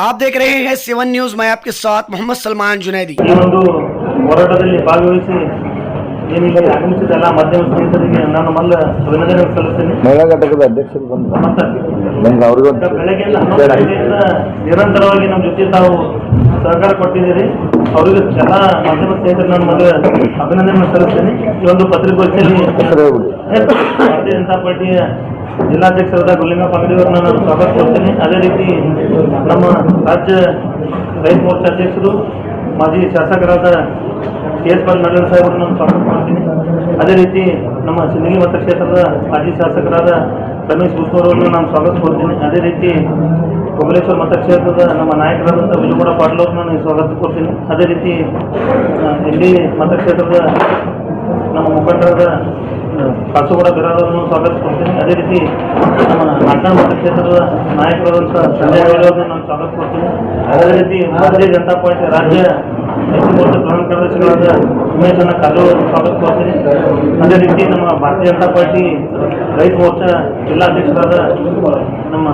आप देख रहे हैं 7 न्यूज। मैं आपके साथ मोहम्मद सलमान जुनैदी। ಈ ಒಂದು ಹೋರಾಟದಲ್ಲಿ ಭಾಗವಹಿಸಿ ಏನಿಗೆ ಆಗಮಿಸಿದಲ್ಲ ಮಾಧ್ಯಮ ಸ್ನೇಹಿತರಿಗೆ ನಾನು ಮೊದಲ ಅಭಿನಂದನೆ ಸಲ್ಲಿಸುತ್ತೇನೆ. ಮಹಿಳಾ ಘಟಕದ ಅಧ್ಯಕ್ಷರು ಬೆಳಗ್ಗೆ 11 ಗಂಟೆಯಿಂದ ನಿರಂತರವಾಗಿ ನಮ್ಮ ಜೊತೆ ತಾವು ಸಹಕಾರ ಕೊಟ್ಟಿದ್ದೀರಿ. ಅವರಿಗೆ ಎಲ್ಲ ಮಾಧ್ಯಮ ಸ್ನೇಹಿತರಿಗೆ ನಾನು ಮೊದಲ ಅಭಿನಂದನೆ ಸಲ್ಲಿಸ್ತೇನೆ. ಈ ಒಂದು ಪತ್ರಿಕೋಷ್ಠಿಯಲ್ಲಿ ಭಾರತೀಯ ಜನತಾ ಪಾರ್ಟಿಯ ಜಿಲ್ಲಾಧ್ಯಕ್ಷರಾದ ಗುಲ್ಲಿಂಗಪ್ಪ ಅಂಗಡಿಯವರನ್ನ ನಾನು ಸ್ವಾಗತ ಕೊಡ್ತೇನೆ. ಅದೇ ರೀತಿ ನಮ್ಮ ರಾಜ್ಯ ರೈತ ಮೋರ್ಚಾ ಅಧ್ಯಕ್ಷರು ಮಾಜಿ ಶಾಸಕರಾದ KS ಪಾಟೀಲ್ ಸಾಹೇಬರನ್ನು ನಾನು ಸ್ವಾಗತ ಮಾಡ್ತೀನಿ. ಅದೇ ರೀತಿ ನಮ್ಮ ಸಿಂದಗಿ ಮತಕ್ಷೇತ್ರದ ಮಾಜಿ ಶಾಸಕರಾದ ರಮೇಶ್ ಬೂಸ್ನೂರನ್ನು ನಾನು ಸ್ವಾಗತ ಕೊಡ್ತೀನಿ. ಅದೇ ರೀತಿ ಕೊಬಲೇಶ್ವರ ಮತಕ್ಷೇತ್ರದ ನಮ್ಮ ನಾಯಕರಾದಂಥ ವಿಜಯಗೌಡ ಪಾಟೀಲ್ ಅವ್ರನ್ನ ನಾನು ಸ್ವಾಗತ ಕೊಡ್ತೀನಿ. ಅದೇ ರೀತಿ ಇಲ್ಲಿ ಮತಕ್ಷೇತ್ರದ ನಮ್ಮ ಮುಖಂಡರಾದ ಕಾಸರಗೋಡ ಬಿರಾದವ್ರನ್ನು ಸ್ವಾಗತ ಕೊಡ್ತೀನಿ. ಅದೇ ರೀತಿ ನಮ್ಮ ನಾಲ್ಕನೇ ಮತಕ್ಷೇತ್ರದ ನಾಯಕರಾದಂಥ ಸಂಜಯ್ ಅವ್ರನ್ನ ನಾನು ಸ್ವಾಗತ ಕೊಡ್ತೀನಿ. ಅದೇ ರೀತಿ ಭಾರತೀಯ ಜನತಾ ಪಾರ್ಟಿ ರಾಜ್ಯ ರೈತ ಮೋರ್ಚಾ ಪ್ರಧಾನ ಕಾರ್ಯದರ್ಶಿಗಳಾದ ಉಮೇಶ್ ಅಣ್ಣ ಕಾಲೂರು ಸ್ವಾಗತ ಕೊಡ್ತೀನಿ. ಅದೇ ರೀತಿ ನಮ್ಮ ಭಾರತೀಯ ಜನತಾ ಪಾರ್ಟಿ ರೈತ ಮೋರ್ಚಾ ಜಿಲ್ಲಾಧ್ಯಕ್ಷರಾದ ನಮ್ಮ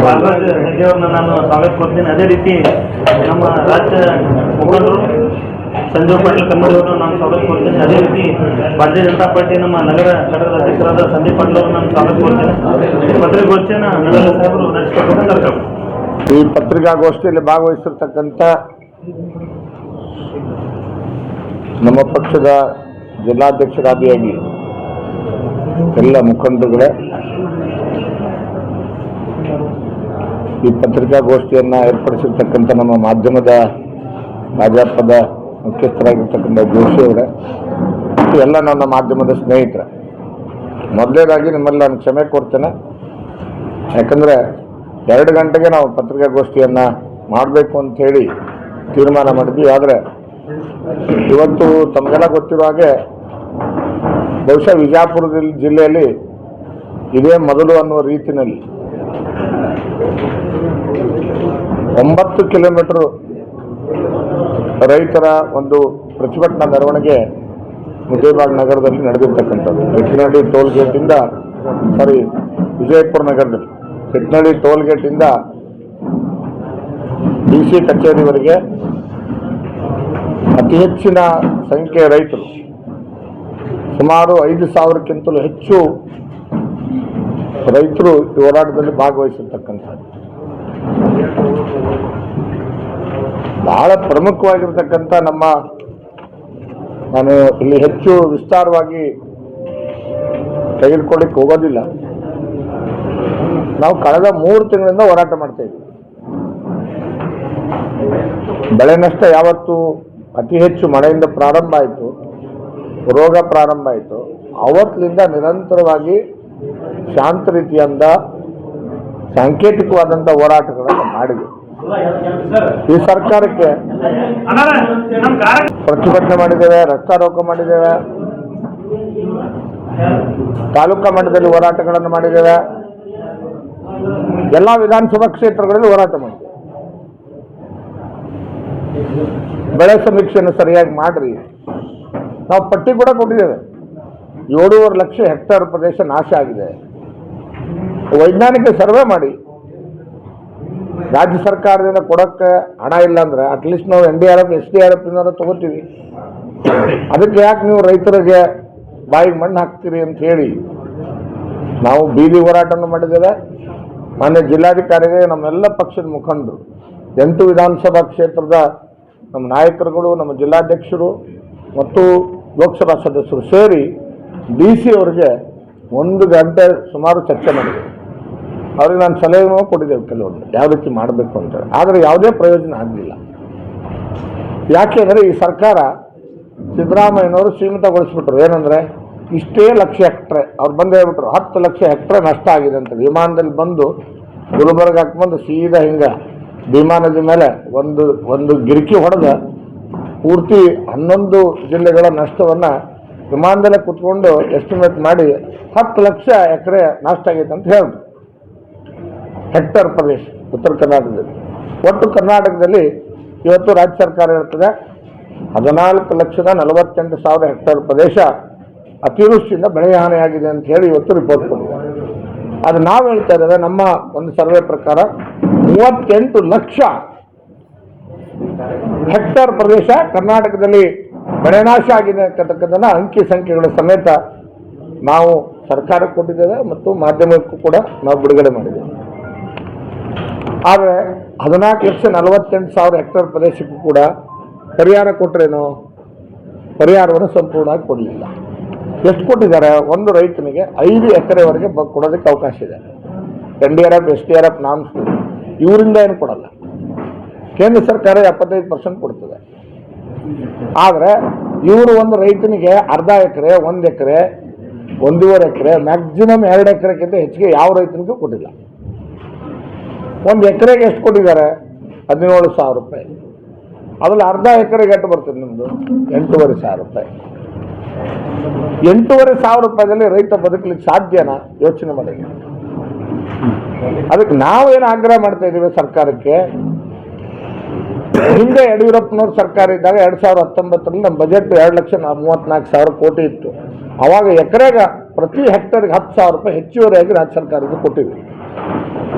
ಬಾಲರಾಜ್ ಹೆಗ್ಡೆ ಅವ್ರನ್ನ ನಾನು ಸ್ವಾಗತ ಕೊಡ್ತೀನಿ. ಅದೇ ರೀತಿ ನಮ್ಮ ರಾಜ್ಯ ಮುಖಂಡರು ಸಂಜೀವ್ ಪಾಟೀಲ್ ಕನ್ನಡಿಯವ್ರನ್ನ ನಾನು ಸ್ವಾಗತ ಕೊಡ್ತೀನಿ. ಅದೇ ರೀತಿ ಭಾರತೀಯ ಜನತಾ ಪಾರ್ಟಿ ನಮ್ಮ ನಗರ ಘಟಕದ ಅಧ್ಯಕ್ಷರಾದ ಸಂದೀಪ್ ಪಾಟೀಲ್ ಅವ್ರನ್ನ ನಾನು ಸ್ವಾಗತ ಕೊಡ್ತೀನಿ. ಪತ್ರಿಕಾಗೋಷ್ಠಿಯನ್ನು ನಗರ ಸಾಹೇಬರು ನಡೆಸಿಕೊಡ್ತಾರೆ. ಈ ಪತ್ರಿಕಾಗೋಷ್ಠಿಯಲ್ಲಿ ಭಾಗವಹಿಸಿರ್ತಕ್ಕಂಥ ನಮ್ಮ ಪಕ್ಷದ ಜಿಲ್ಲಾಧ್ಯಕ್ಷರಾದಿಯಾಗಿ ಎಲ್ಲ ಮುಖಂಡರುಗಳೇ, ಈ ಪತ್ರಿಕಾಗೋಷ್ಠಿಯನ್ನು ಏರ್ಪಡಿಸಿರ್ತಕ್ಕಂಥ ನಮ್ಮ ಮಾಧ್ಯಮದ ಭಾಜಪದ ಮುಖ್ಯಸ್ಥರಾಗಿರ್ತಕ್ಕಂಥ ಜೋಶಿಯವರೇ ಮತ್ತು ಎಲ್ಲ ನನ್ನ ಮಾಧ್ಯಮದ ಸ್ನೇಹಿತರೆ, ಮೊದಲನೇದಾಗಿ ನಿಮ್ಮಲ್ಲಿ ನಾನು ಕ್ಷಮೆ ಕೊಡ್ತೇನೆ. ಯಾಕಂದರೆ 2 ಗಂಟೆಗೆ ನಾವು ಪತ್ರಿಕಾಗೋಷ್ಠಿಯನ್ನು ಮಾಡಬೇಕು ಅಂಥೇಳಿ ತೀರ್ಮಾನ ಮಾಡಿದ್ವಿ. ಆದರೆ ಇವತ್ತು ತಮಗೆಲ್ಲ ಗೊತ್ತಿರೋ ಹಾಗೆ ಬಹುಶಃ ವಿಜಯಪುರ ಜಿಲ್ಲೆಯಲ್ಲಿ ಇದೇ ಮೊದಲು ಅನ್ನುವ ರೀತಿಯಲ್ಲಿ 9 ಕಿಲೋಮೀಟರ್ ರೈತರ ಒಂದು ಪ್ರತಿಭಟನಾ ಮೆರವಣಿಗೆ ಮುದ್ದೇಬಾಗ್ ನಗರದಲ್ಲಿ ನಡೆದಿರ್ತಕ್ಕಂಥದ್ದು. ಹೆಟ್ನಳ್ಳಿ ಟೋಲ್ಗೇಟಿಂದ ವಿಜಯಪುರ ನಗರದಲ್ಲಿ ಹೆಟ್ನಳ್ಳಿ ಟೋಲ್ಗೇಟಿಂದ DC ಕಚೇರಿವರೆಗೆ ಅತಿ ಹೆಚ್ಚಿನ ಸಂಖ್ಯೆಯ ರೈತರು, ಸುಮಾರು 5,000ಕ್ಕಿಂತಲೂ ಹೆಚ್ಚು ರೈತರು ಈ ಹೋರಾಟದಲ್ಲಿ ಭಾಗವಹಿಸಿರ್ತಕ್ಕಂಥದ್ದು. ಬಹಳ ಪ್ರಮುಖವಾಗಿರ್ತಕ್ಕಂಥ ನಾನು ಇಲ್ಲಿ ಹೆಚ್ಚು ವಿಸ್ತಾರವಾಗಿ ತೆಗೆದುಕೊಳ್ಳಿಕ್ಕೆ ಹೋಗೋದಿಲ್ಲ. ನಾವು ಕಳೆದ 3 ತಿಂಗಳಿಂದ ಹೋರಾಟ ಮಾಡ್ತಾ ಇದ್ದೀವಿ. ಬೆಳೆ ನಷ್ಟ ಯಾವತ್ತು ಅತಿ ಹೆಚ್ಚು ಮಳೆಯಿಂದ ಪ್ರಾರಂಭ ಆಯಿತು, ರೋಗ ಪ್ರಾರಂಭ ಆಯಿತು, ಅವತ್ತಿನಿಂದ ನಿರಂತರವಾಗಿ ಶಾಂತ ರೀತಿಯಿಂದ ಸಾಂಕೇತಿಕವಾದಂಥ ಹೋರಾಟಗಳನ್ನು ಮಾಡಿದೆ. ಈ ಸರ್ಕಾರಕ್ಕೆ ಪ್ರತಿಭಟನೆ ಮಾಡಿದ್ದೇವೆ, ರಸ್ತಾರೋಕ ಮಾಡಿದ್ದೇವೆ, ತಾಲೂಕಾ ಮಟ್ಟದಲ್ಲಿ ಹೋರಾಟಗಳನ್ನು ಮಾಡಿದ್ದೇವೆ, ಎಲ್ಲ ವಿಧಾನಸಭಾ ಕ್ಷೇತ್ರಗಳಲ್ಲಿ ಹೋರಾಟ ಮಾಡಿದ್ದೇವೆ. ಬೆಳೆ ಸಮೀಕ್ಷೆಯನ್ನು ಸರಿಯಾಗಿ ಮಾಡ್ರಿ. ನಾವು ಪಟ್ಟಿ ಕೂಡ ಕೊಟ್ಟಿದ್ದೇವೆ. 7.5 ಲಕ್ಷ ಹೆಕ್ಟೇರ್ ಪ್ರದೇಶ ನಾಶ ಆಗಿದೆ. ವೈಜ್ಞಾನಿಕ ಸರ್ವೆ ಮಾಡಿ. ರಾಜ್ಯ ಸರ್ಕಾರದಿಂದ ಕೊಡೋಕ್ಕೆ ಹಣ ಇಲ್ಲ ಅಂದರೆ ಅಟ್ಲೀಸ್ಟ್ ನಾವು NDRF SDRF ತಗೋತೀವಿ. ಅದಕ್ಕೆ ಯಾಕೆ ನೀವು ರೈತರಿಗೆ ಬಾಯಿಗೆ ಮಣ್ಣು ಹಾಕ್ತೀರಿ ಅಂತ ಹೇಳಿ ನಾವು ಬೀದಿ ಹೋರಾಟವನ್ನು ಮಾಡಿದ್ದೇವೆ. ಮಾನ್ಯ ಜಿಲ್ಲಾಧಿಕಾರಿಗೆ ನಮ್ಮೆಲ್ಲ ಪಕ್ಷದ ಮುಖಂಡರು, 8 ವಿಧಾನಸಭಾ ಕ್ಷೇತ್ರದ ನಮ್ಮ ನಾಯಕರುಗಳು, ನಮ್ಮ ಜಿಲ್ಲಾಧ್ಯಕ್ಷರು ಮತ್ತು ಲೋಕಸಭಾ ಸದಸ್ಯರು ಸೇರಿ DC ಅವರಿಗೆ 1 ಗಂಟೆ ಸುಮಾರು ಚರ್ಚೆ ಮಾಡಿದ್ದೇವೆ. ಅವ್ರಿಗೆ ನಾನು ಸಲಹೆನೂ ಕೊಟ್ಟಿದ್ದೇವೆ ಕೆಲವೊಂದು ಯಾವ ರೀತಿ ಮಾಡಬೇಕು ಅಂತೇಳಿ. ಆದರೆ ಯಾವುದೇ ಪ್ರಯೋಜನ ಆಗಲಿಲ್ಲ. ಯಾಕೆಂದರೆ ಈ ಸರ್ಕಾರ ಸಿದ್ದರಾಮಯ್ಯನವರು ಸೀಮಿತಗೊಳಿಸ್ಬಿಟ್ರು. ಏನಂದರೆ ಇಷ್ಟೇ ಲಕ್ಷ ಹೆಕ್ಟ್ರೆ ಅವ್ರು ಬಂದು ಹೇಳ್ಬಿಟ್ರು 10 ಲಕ್ಷ ಹೆಕ್ಟ್ರೆ ನಷ್ಟ ಆಗಿದೆ ಅಂತ. ವಿಮಾನದಲ್ಲಿ ಬಂದು ಗುಲ್ಬರ್ಗ ಹಾಕ್ಬಂದು ಸೀದಾ ಹಿಂಗೆ ಭೀಮಾ ನದಿ ಮೇಲೆ ಒಂದು ಗಿರಿಕಿ ಹೊಡೆದ ಪೂರ್ತಿ 11 ಜಿಲ್ಲೆಗಳ ನಷ್ಟವನ್ನು ವಿಮಾನದಲ್ಲೇ ಕೂತ್ಕೊಂಡು ಎಸ್ಟಿಮೇಟ್ ಮಾಡಿ 10 ಲಕ್ಷ ಎಕರೆ ನಷ್ಟ ಆಗೈತೆ ಅಂತ ಹೇಳಿದ್ರು. ಹೆಕ್ಟರ್ ಪ್ರದೇಶ ಉತ್ತರ ಕರ್ನಾಟಕದಲ್ಲಿ. ಒಟ್ಟು ಕರ್ನಾಟಕದಲ್ಲಿ ಇವತ್ತು ರಾಜ್ಯ ಸರ್ಕಾರ ಹೇಳ್ತದೆ 14,48,000 ಹೆಕ್ಟೇರ್ ಪ್ರದೇಶ ಅತಿವೃಷ್ಟಿಯಿಂದ ಬೆಳೆ ಹಾನಿಯಾಗಿದೆ ಅಂತ ಹೇಳಿ ಇವತ್ತು ರಿಪೋರ್ಟ್ ಕೊಟ್ಟಿದ್ದಾರೆ. ಅದು ನಾವು ಹೇಳ್ತಾ ಇದ್ದೇವೆ, ನಮ್ಮ ಒಂದು ಸರ್ವೆ ಪ್ರಕಾರ 38 ಲಕ್ಷ ಹೆಕ್ಟೇರ್ ಪ್ರದೇಶ ಕರ್ನಾಟಕದಲ್ಲಿ ಬೆಳೆನಾಶ ಆಗಿದೆ ಅಂತಕ್ಕಂಥದ್ದನ್ನ ಅಂಕಿ ಸಂಖ್ಯೆಗಳ ಸಮೇತ ನಾವು ಸರ್ಕಾರಕ್ಕೆ ಕೊಟ್ಟಿದ್ದೇವೆ ಮತ್ತು ಮಾಧ್ಯಮಕ್ಕೂ ಕೂಡ ನಾವು ಬಿಡುಗಡೆ ಮಾಡಿದ್ದೇವೆ. ಆದರೆ 14,48,000 ಹೆಕ್ಟೇರ್ ಪ್ರದೇಶಕ್ಕೂ ಕೂಡ ಪರಿಹಾರ ಕೊಟ್ಟರೇನೋ ಪರಿಹಾರವನ್ನು ಸಂಪೂರ್ಣವಾಗಿ ಕೊಡಲಿಲ್ಲ. ಎಷ್ಟು ಕೊಟ್ಟಿದ್ದಾರೆ? ಒಂದು ರೈತನಿಗೆ 5 ಎಕರೆವರೆಗೆ ಕೊಡೋದಕ್ಕೆ ಅವಕಾಶ ಇದೆ. NDRF SDRF ನಾಮ್ಸ್ ಇವರಿಂದ ಏನು ಕೊಡಲ್ಲ. ಕೇಂದ್ರ ಸರ್ಕಾರ 75% ಕೊಡ್ತದೆ. ಆದರೆ ಇವರು ಒಂದು ರೈತನಿಗೆ ಅರ್ಧ ಎಕರೆ, 1 ಎಕರೆ, 1.5 ಎಕರೆ, ಮ್ಯಾಕ್ಸಿಮಮ್ 2 ಎಕರೆಗಿಂತ ಹೆಚ್ಚಿಗೆ ಯಾವ ರೈತನಿಗೂ ಕೊಟ್ಟಿಲ್ಲ. 1 ಎಕರೆಗೆ ಎಷ್ಟು ಕೊಟ್ಟಿದ್ದಾರೆ? 17,000 ರೂಪಾಯಿ. ಅದ್ರಲ್ಲಿ ಅರ್ಧ ಎಕರೆಗೆ ಎಷ್ಟು ಬರ್ತದೆ ನಿಮ್ಮದು? 8,500 ರೂಪಾಯಿ. 8,500 ರೂಪಾಯಿದಲ್ಲಿ ರೈತ ಬದುಕಲಿಕ್ಕೆ ಸಾಧ್ಯನಾ? ಯೋಚನೆ ಮಾಡಿ. ಅದಕ್ಕೆ ನಾವೇನು ಆಗ್ರಹ ಮಾಡ್ತಾ ಇದ್ದೀವಿ ಸರ್ಕಾರಕ್ಕೆ, ಹಿಂದೆ ಯಡಿಯೂರಪ್ಪನವ್ರ ಸರ್ಕಾರ ಇದ್ದಾಗ 2019ರಲ್ಲಿ ನಮ್ಮ ಬಜೆಟ್ 2,34,000 ಕೋಟಿ ಇತ್ತು. ಅವಾಗ ಎಕರೆಗೆ ಪ್ರತಿ ಹೆಕ್ಟರ್ಗೆ 10,000 ರೂಪಾಯಿ ಹೆಚ್ಚುವರಿಯಾಗಿ ರಾಜ್ಯ ಸರ್ಕಾರಕ್ಕೆ ಕೊಟ್ಟಿವಿ.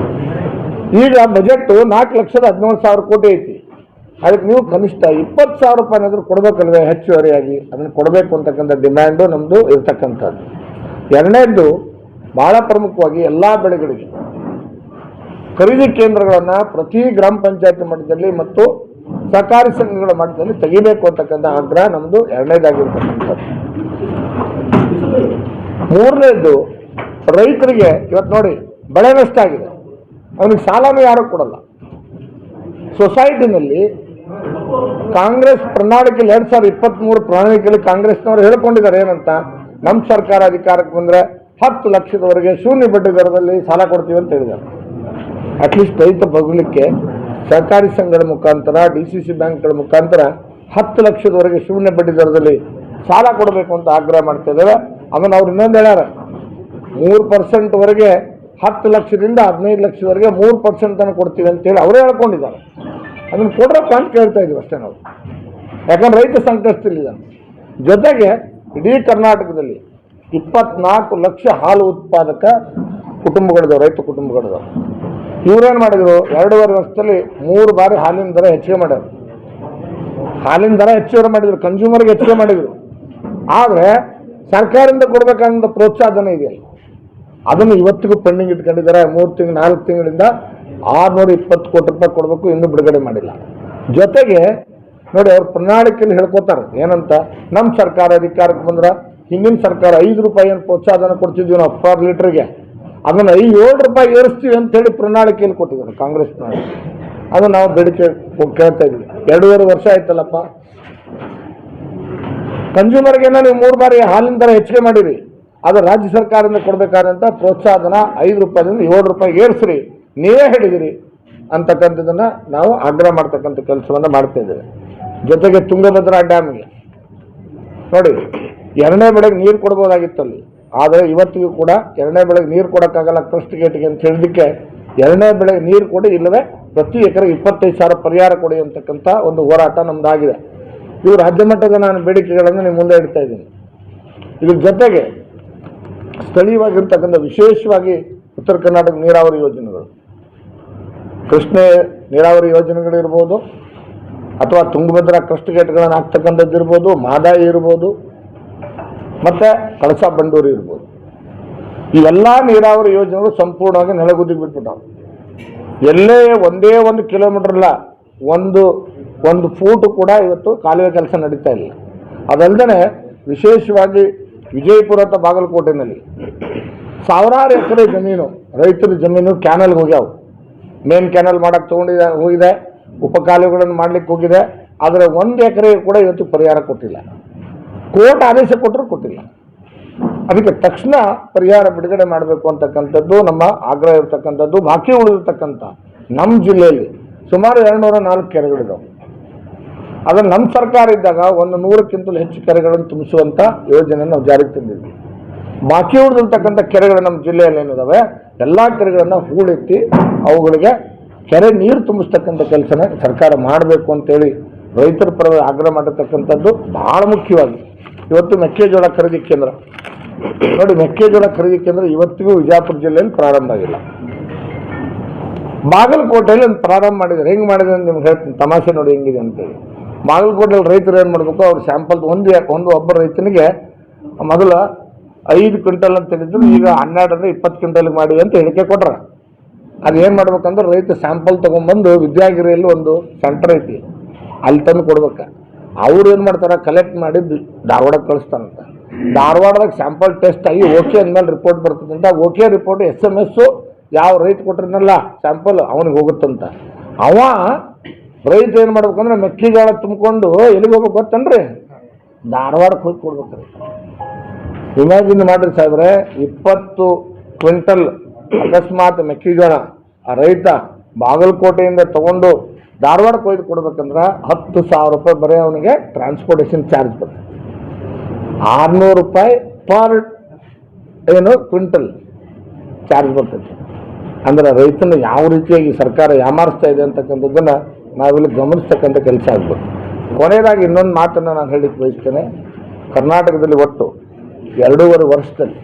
ಈಗ ಬಜೆಟ್ 4,17,000 ಕೋಟಿ ಐತಿ. ಅದಕ್ಕೆ ನೀವು ಕನಿಷ್ಠ 20,000 ರೂಪಾಯಿನಾದ್ರೂ ಕೊಡಬೇಕಲ್ವೇ ಹೆಚ್ಚುವರಿಯಾಗಿ? ಅದನ್ನು ಕೊಡಬೇಕು ಅಂತಕ್ಕಂಥ ಡಿಮ್ಯಾಂಡು ನಮ್ಮದು ಇರ್ತಕ್ಕಂಥದ್ದು. ಎರಡನೇದ್ದು, ಬಹಳ ಪ್ರಮುಖವಾಗಿ ಎಲ್ಲ ಬೆಳೆಗಳಿಗೆ ಖರೀದಿ ಕೇಂದ್ರಗಳನ್ನು ಪ್ರತಿ ಗ್ರಾಮ ಪಂಚಾಯತ್ ಮಟ್ಟದಲ್ಲಿ ಮತ್ತು ಸಹಕಾರಿ ಸಂಘಗಳ ಮಟ್ಟದಲ್ಲಿ ತೆಗಿಬೇಕು ಅಂತಕ್ಕಂಥ ಆಗ್ರಹ ನಮ್ಮದು ಎರಡನೇದಾಗಿರ್ತಕ್ಕಂಥದ್ದು. ಮೂರನೇದ್ದು, ರೈತರಿಗೆ ಇವತ್ತು ನೋಡಿ ಬೆಳೆ ನಷ್ಟ ಆಗಿದೆ, ಅವನಿಗೆ ಸಾಲನೂ ಯಾರು ಕೊಡಲ್ಲ. ಸೊಸೈಟಿನಲ್ಲಿ ಕಾಂಗ್ರೆಸ್ ಪ್ರಣಾಳಿಕೆಯಲ್ಲಿ 2023 ಪ್ರಣಾಳಿಕೆಯಲ್ಲಿ ಕಾಂಗ್ರೆಸ್ನವರು ಹೇಳ್ಕೊಂಡಿದ್ದಾರೆ ಏನಂತ, ನಮ್ಮ ಸರ್ಕಾರ ಅಧಿಕಾರಕ್ಕೆ ಬಂದರೆ 10 ಲಕ್ಷದವರೆಗೆ ಶೂನ್ಯ ಬಡ್ಡಿ ದರದಲ್ಲಿ ಸಾಲ ಕೊಡ್ತೀವಿ ಅಂತ ಹೇಳಿದ್ದಾರೆ. ಅಟ್ಲೀಸ್ಟ್ ರೈತ ಬಗ್ಲಿಕ್ಕೆ ಸಹಕಾರಿ ಸಂಘಗಳ ಮುಖಾಂತರ, DCC ಬ್ಯಾಂಕ್ಗಳ ಮುಖಾಂತರ 10 ಲಕ್ಷದವರೆಗೆ ಶೂನ್ಯ ಬಡ್ಡಿ ದರದಲ್ಲಿ ಸಾಲ ಕೊಡಬೇಕು ಅಂತ ಆಗ್ರಹ ಮಾಡ್ತಾ ಇದ್ದಾರೆ. ಅದನ್ನು ಅವ್ರು ಇನ್ನೊಂದು ಹೇಳ್ಯಾರ, 3%ವರೆಗೆ 10 ಲಕ್ಷದಿಂದ 15 ಲಕ್ಷದವರೆಗೆ 3% ಅನ್ನು ಕೊಡ್ತೀವಿ ಅಂತೇಳಿ ಅವರೇ ಹೇಳ್ಕೊಂಡಿದ್ದಾರೆ. ಅದನ್ನು ಕೊಡ್ರಪ್ಪ ಅಂತ ಕೇಳ್ತಾ ಇದ್ದೀವಿ ಅಷ್ಟೇ ನಾವು. ಯಾಕಂದ್ರೆ ರೈತ ಸಂಕಷ್ಟದಲ್ಲಿದ್ದಾನೆ. ಜೊತೆಗೆ ಇಡೀ ಕರ್ನಾಟಕದಲ್ಲಿ 24 ಲಕ್ಷ ಹಾಲು ಉತ್ಪಾದಕ ಕುಟುಂಬಗಳಿದಾವೆ, ರೈತ ಕುಟುಂಬಗಳಿದಾವೆ. ಇವ್ರೇನು ಮಾಡಿದ್ರು, 2.5 ವರ್ಷದಲ್ಲಿ 3 ಬಾರಿ ಹಾಲಿನ ದರ ಹೆಚ್ಚಿಗೆ ಮಾಡ್ಯಾರ. ಹಾಲಿನ ದರ ಹೆಚ್ಚಿಗೆ ಮಾಡಿದ್ರು, ಕನ್ಸ್ಯೂಮರ್ಗೆ ಹೆಚ್ಚಿಗೆ ಮಾಡಿದ್ರು. ಆದರೆ ಸರ್ಕಾರದಿಂದ ಕೊಡ್ಬೇಕನ್ನೋ ಪ್ರೋತ್ಸಾಹನ ಇದೆಯಲ್ಲ, ಅದನ್ನು ಇವತ್ತಿಗೂ ಪೆಂಡಿಂಗ್ ಇಟ್ಕೊಂಡಿದ್ದಾರೆ. 4 ತಿಂಗಳಿಂದ 620 ಕೋಟಿ ರೂಪಾಯಿ ಕೊಡಬೇಕು, ಇನ್ನೂ ಬಿಡುಗಡೆ ಮಾಡಿಲ್ಲ. ಜೊತೆಗೆ ನೋಡಿ, ಅವ್ರ ಪ್ರಣಾಳಿಕೆಯಲ್ಲಿ ಹೇಳ್ಕೊತಾರೆ ಏನಂತ, ನಮ್ಮ ಸರ್ಕಾರ ಅಧಿಕಾರಕ್ಕೆ ಬಂದ್ರೆ ಹಿಂದಿನ ಸರ್ಕಾರ 5 ರೂಪಾಯಿ ಏನು ಪ್ರೋತ್ಸಾಹನ ಕೊಡ್ತಿದ್ವಿ ನಾವು ಪರ್ ಲೀಟ್ರಿಗೆ, ಅದನ್ನು 7 ರೂಪಾಯಿ ಏರಿಸ್ತೀವಿ ಅಂತೇಳಿ ಪ್ರಣಾಳಿಕೆಯಲ್ಲಿ ಕೊಟ್ಟಿದ್ದಾರೆ ಕಾಂಗ್ರೆಸ್ ಪ್ರಣಾಳಿಕೆ. ಅದು ನಾವು ಬೇಡಿಕೆ ಕೇಳ್ತಾ ಇದ್ವಿ. 2.5 ವರ್ಷ ಆಯ್ತಲ್ಲಪ್ಪ. ಕನ್ಸ್ಯೂಮರ್ಗೆಲ್ಲ ನೀವು 3 ಬಾರಿ ಹಾಲಿನ ದರ ಹೆಚ್ಚಿಗೆ ಮಾಡಿರಿ, ಅದು ರಾಜ್ಯ ಸರ್ಕಾರದಿಂದ ಕೊಡಬೇಕಾದಂಥ ಪ್ರೋತ್ಸಾಹನ 5 ರೂಪಾಯಿದಿಂದ 7 ರೂಪಾಯಿ ಏರಿಸ್ರಿ, ನೀವೇ ಹೇಳಿದಿರಿ ಅಂತಕ್ಕಂಥದ್ದನ್ನು ನಾವು ಆಗ್ರಹ ಮಾಡ್ತಕ್ಕಂಥ ಕೆಲಸವನ್ನು ಮಾಡ್ತಾ ಇದ್ದೇವೆ. ಜೊತೆಗೆ ತುಂಗಭದ್ರಾ ಡ್ಯಾಮ್ಗೆ ನೋಡಿ, 2ನೇ ಬೆಳೆಗೆ ನೀರು ಕೊಡ್ಬೋದಾಗಿತ್ತು ಅಲ್ಲಿ. ಆದರೆ ಇವತ್ತಿಗೂ ಕೂಡ 2ನೇ ಬೆಳೆಗೆ ನೀರು ಕೊಡೋಕ್ಕಾಗಲ್ಲ ಟ್ರಸ್ಟ್ ಗೇಟ್ಗೆ ಅಂತ ಹೇಳಿದ್ದಕ್ಕೆ 2ನೇ ಬೆಳೆಗೆ ನೀರು ಕೊಡಿ, ಇಲ್ಲವೇ ಪ್ರತಿ ಎಕರೆಗೆ 25,000 ಪರಿಹಾರ ಕೊಡಿ ಅಂತಕ್ಕಂಥ ಒಂದು ಹೋರಾಟ ನಮ್ಮದಾಗಿದೆ. ಇವು ರಾಜ್ಯ ಮಟ್ಟದ ನಾನು ಬೇಡಿಕೆಗಳನ್ನು ನಿಮ್ಮ ಮುಂದೆ ಇಡ್ತಾ ಇದ್ದೀನಿ. ಇದ್ರ ಜೊತೆಗೆ ಸ್ಥಳೀಯವಾಗಿರ್ತಕ್ಕಂಥ ವಿಶೇಷವಾಗಿ ಉತ್ತರ ಕರ್ನಾಟಕ ನೀರಾವರಿ ಯೋಜನೆಗಳು, ಕೃಷ್ಣ ನೀರಾವರಿ ಯೋಜನೆಗಳಿರ್ಬೋದು, ಅಥವಾ ತುಂಗಭದ್ರಾ ಕ್ರಸ್ಟ್ ಗೇಟ್ಗಳನ್ನು ಹಾಕ್ತಕ್ಕಂಥದ್ದು ಇರ್ಬೋದು, ಮಾದಾಯಿ ಇರ್ಬೋದು, ಮತ್ತು ಕಳಸಾ ಬಂಡೂರಿ ಇರ್ಬೋದು. ಇವೆಲ್ಲ ನೀರಾವರಿ ಯೋಜನೆಗಳು ಸಂಪೂರ್ಣವಾಗಿ ನೆಲಗುದ್ದಿಗೆ ಬಿಟ್ಬಿಟ್ಟಾವೆ. ಎಲ್ಲೇ ಒಂದೇ 1 ಕಿಲೋಮೀಟರ್ಲ್ಲ, ಒಂದು ಫೂಟು ಕೂಡ ಇವತ್ತು ಕಾಲುವೆ ಕೆಲಸ ನಡೀತಾ ಇಲ್ಲ. ಅದಲ್ಲದೆ ವಿಶೇಷವಾಗಿ ವಿಜಯಪುರ ಅಥವಾ ಬಾಗಲಕೋಟೆನಲ್ಲಿ ಸಾವಿರಾರು ಎಕರೆ ಜಮೀನು, ರೈತರ ಜಮೀನು ಕ್ಯಾನಲ್ಗೆ ಹೋಗ್ಯಾವು. ಮೇನ್ ಕ್ಯಾನಲ್ ಮಾಡೋಕ್ಕೆ ಹೋಗಿದೆ, ಉಪಕಾಲುವೆಗಳನ್ನು ಮಾಡಲಿಕ್ಕೆ ಹೋಗಿದೆ. ಆದರೆ 1 ಎಕರೆ ಕೂಡ ಇವತ್ತು ಪರಿಹಾರ ಕೊಟ್ಟಿಲ್ಲ. ಕೋರ್ಟ್ ಆದೇಶ ಕೊಟ್ಟರೂ ಕೊಟ್ಟಿಲ್ಲ. ಅದಕ್ಕೆ ತಕ್ಷಣ ಪರಿಹಾರ ಬಿಡುಗಡೆ ಮಾಡಬೇಕು ಅಂತಕ್ಕಂಥದ್ದು ನಮ್ಮ ಆಗ್ರಹ ಇರತಕ್ಕಂಥದ್ದು. ಬಾಕಿ ಉಳಿದಿರ್ತಕ್ಕಂಥ ನಮ್ಮ ಜಿಲ್ಲೆಯಲ್ಲಿ ಸುಮಾರು 204 ಕೆರೆಗಳಿದ್ದಾವೆ. ಅದನ್ನು ನಮ್ಮ ಸರ್ಕಾರ ಇದ್ದಾಗ 100ಕ್ಕಿಂತಲೂ ಹೆಚ್ಚು ಕೆರೆಗಳನ್ನು ತುಂಬಿಸುವಂಥ ಯೋಜನೆಯನ್ನು ನಾವು ಜಾರಿಗೆ ತಂದಿದ್ವಿ. ಬಾಕಿ ಉಳಿದಿರ್ತಕ್ಕಂಥ ಕೆರೆಗಳು ನಮ್ಮ ಜಿಲ್ಲೆಯಲ್ಲಿ ಏನಿದ್ದಾವೆ ಎಲ್ಲ ಕೆರೆಗಳನ್ನು ಹೂಳೆತ್ತಿ ಅವುಗಳಿಗೆ ಕೆರೆ ನೀರು ತುಂಬಿಸ್ತಕ್ಕಂಥ ಕೆಲಸನ ಸರ್ಕಾರ ಮಾಡಬೇಕು ಅಂತೇಳಿ ರೈತರ ಪರ ಆಗ್ರಹ ಮಾಡಿರ್ತಕ್ಕಂಥದ್ದು ಬಹಳ ಮುಖ್ಯವಾಗಿ. ಇವತ್ತು ಮೆಕ್ಕೆಜೋಳ ಖರೀದಿ ಕೇಂದ್ರ ನೋಡಿ, ಮೆಕ್ಕೆಜೋಳ ಖರೀದಿ ಕೇಂದ್ರ ಇವತ್ತಿಗೂ ವಿಜಯಪುರ ಜಿಲ್ಲೆಯಲ್ಲಿ ಪ್ರಾರಂಭ ಆಗಿಲ್ಲ. ಬಾಗಲಕೋಟೆಯಲ್ಲಿ ಒಂದು ಪ್ರಾರಂಭ ಮಾಡಿದ್ದಾರೆ. ಹೆಂಗೆ ಮಾಡಿದ್ರೆ ಅಂತ ನಿಮ್ಗೆ ಹೇಳ್ತೀನಿ, ತಮಾಷೆ ನೋಡಿ ಹೆಂಗಿದೆ ಅಂತೇಳಿ. ಬಾಗಲಕೋಟೆಯಲ್ಲಿ ರೈತರು ಏನು ಮಾಡಬೇಕು, ಅವ್ರು ಸ್ಯಾಂಪಲ್ ಒಬ್ಬ ರೈತನಿಗೆ ಮೊದಲು 5 ಕ್ವಿಂಟಲ್ ಅಂತ ಹೇಳಿದ್ರು, ಈಗ 12 20 ಕ್ವಿಂಟಲ್ಗೆ ಮಾಡಿ ಅಂತ ಹೇಳಿಕೆ ಕೊಟ್ರ. ಅದು ಏನು ಮಾಡ್ಬೇಕಂದ್ರೆ ರೈತ ಸ್ಯಾಂಪಲ್ ತೊಗೊಂಡ್ಬಂದು ವಿದ್ಯಾಗಿರಿಯಲ್ಲಿ ಒಂದು ಸೆಂಟರ್ ಐತಿ, ಅಲ್ಲಿ ತಂದು ಕೊಡ್ಬೇಕು. ಅವ್ರು ಏನು ಮಾಡ್ತಾರೆ, ಕಲೆಕ್ಟ್ ಮಾಡಿ ಧಾರವಾಡಕ್ಕೆ ಕಳಿಸ್ತಾರಂತ. ಧಾರವಾಡದಾಗ ಸ್ಯಾಂಪಲ್ ಟೆಸ್ಟ್ ಆಗಿ ಓಕೆ ಅಂದಮೇಲೆ ರಿಪೋರ್ಟ್ ಬರ್ತದಂತ. ಓಕೆ ರಿಪೋರ್ಟ್ SMS ಯಾವ ರೈತ ಕೊಟ್ಟಿರ್ನಲ್ಲ ಸ್ಯಾಂಪಲ್ ಅವನಿಗೆ ಹೋಗುತ್ತಂತ. ಅವ ರೈತ ಏನು ಮಾಡ್ಬೇಕಂದ್ರೆ ಮೆಕ್ಕೆಜೋಳ ತುಂಬಿಕೊಂಡು ಎಲ್ಲಿಗೆ ಹೋಗ್ಬೇಕು ಗೊತ್ತನ್ರಿ, ಧಾರವಾಡಕ್ಕೆ ಹೋಗಿ ಕೊಡ್ಬೇಕ್ರಿ. ಇಮ್ಯಾಜಿನ್ ಮಾಡಿರಿ ಸಾಹೇಬ್ರೆ, 20 ಕ್ವಿಂಟಲ್ ಅಕಸ್ಮಾತ್ ಮೆಕ್ಕೆಜೋಳ ಆ ರೈತ ಬಾಗಲಕೋಟೆಯಿಂದ ತಗೊಂಡು ಧಾರವಾಡಕ್ಕೆ ಒಯ್ದು ಕೊಡ್ಬೇಕಂದ್ರೆ 10,000 ರೂಪಾಯಿ ಬರೀ ಅವನಿಗೆ ಟ್ರಾನ್ಸ್ಪೋರ್ಟೇಷನ್ ಚಾರ್ಜ್ ಬರ್ತದೆ. 600 ರೂಪಾಯಿ ಪರ್ ಕ್ವಿಂಟಲ್ ಚಾರ್ಜ್ ಬರ್ತೈತೆ. ಅಂದ್ರೆ ರೈತನ ಯಾವ ರೀತಿಯಾಗಿ ಸರ್ಕಾರ ಯಾಮಾರಿಸ್ತಾ ಇದೆ ಅಂತಕ್ಕಂಥದ್ದನ್ನು ನಾವಿಲ್ಲಿ ಗಮನಿಸ್ತಕ್ಕಂಥ ಕೆಲಸ ಆಗ್ಬೇಕು. ಕೊನೆಯದಾಗಿ ಇನ್ನೊಂದು ಮಾತನ್ನು ನಾನು ಹೇಳಿಕ್ಕೆ ಬಯಸ್ತೇನೆ. ಕರ್ನಾಟಕದಲ್ಲಿ ಒಟ್ಟು 2.5 ವರ್ಷದಲ್ಲಿ,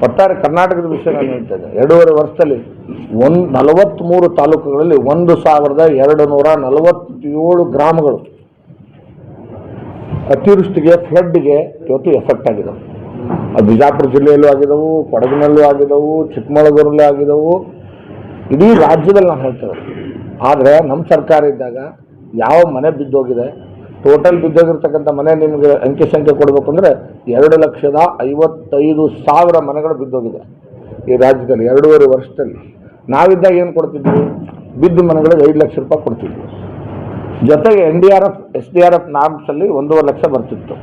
ಒಟ್ಟಾರೆ ಕರ್ನಾಟಕದ ವಿಷಯ ನಾನು ಹೇಳ್ತೇನೆ, 2.5 ವರ್ಷದಲ್ಲಿ 43 ತಾಲೂಕುಗಳಲ್ಲಿ 1,247 ಗ್ರಾಮಗಳು ಅತಿವೃಷ್ಟಿಗೆ ಫ್ಲಡ್ಗೆ ಇವತ್ತು ಎಫೆಕ್ಟ್ ಆಗಿದ್ದಾವೆ. ಅದು ಬಿಜಾಪುರ ಜಿಲ್ಲೆಯಲ್ಲೂ ಆಗಿದ್ದವು, ಕೊಡಗಿನಲ್ಲೂ ಆಗಿದ್ದವು, ಚಿಕ್ಕಮಗಳೂರಲ್ಲೂ ಆಗಿದ್ದವು, ಇಡೀ ರಾಜ್ಯದಲ್ಲಿ ನಾನು ಹೇಳ್ತೇವೆ. ಆದರೆ ನಮ್ಮ ಸರ್ಕಾರ ಇದ್ದಾಗ ಯಾವ ಮನೆ ಬಿದ್ದೋಗಿದೆ, ಟೋಟಲ್ ಬಿದ್ದೋಗಿರ್ತಕ್ಕಂಥ ಮನೆ ನಿಮಗೆ ಅಂಕಿ ಸಂಖ್ಯೆ ಕೊಡಬೇಕು ಅಂದರೆ 2,55,000 ಮನೆಗಳು ಬಿದ್ದೋಗಿದೆ ಈ ರಾಜ್ಯದಲ್ಲಿ 2.5 ವರ್ಷದಲ್ಲಿ. ನಾವಿದ್ದಾಗ ಏನು ಕೊಡ್ತಿದ್ವಿ, ಬಿದ್ದ ಮನೆಗಳಿಗೆ 5 ಲಕ್ಷ ರೂಪಾಯಿ ಕೊಡ್ತಿದ್ವಿ. ಜೊತೆಗೆ NDRF SDRF ನಾರ್ಮ್ಸಲ್ಲಿ 1.5 ಲಕ್ಷ ಬರ್ತಿತ್ತು.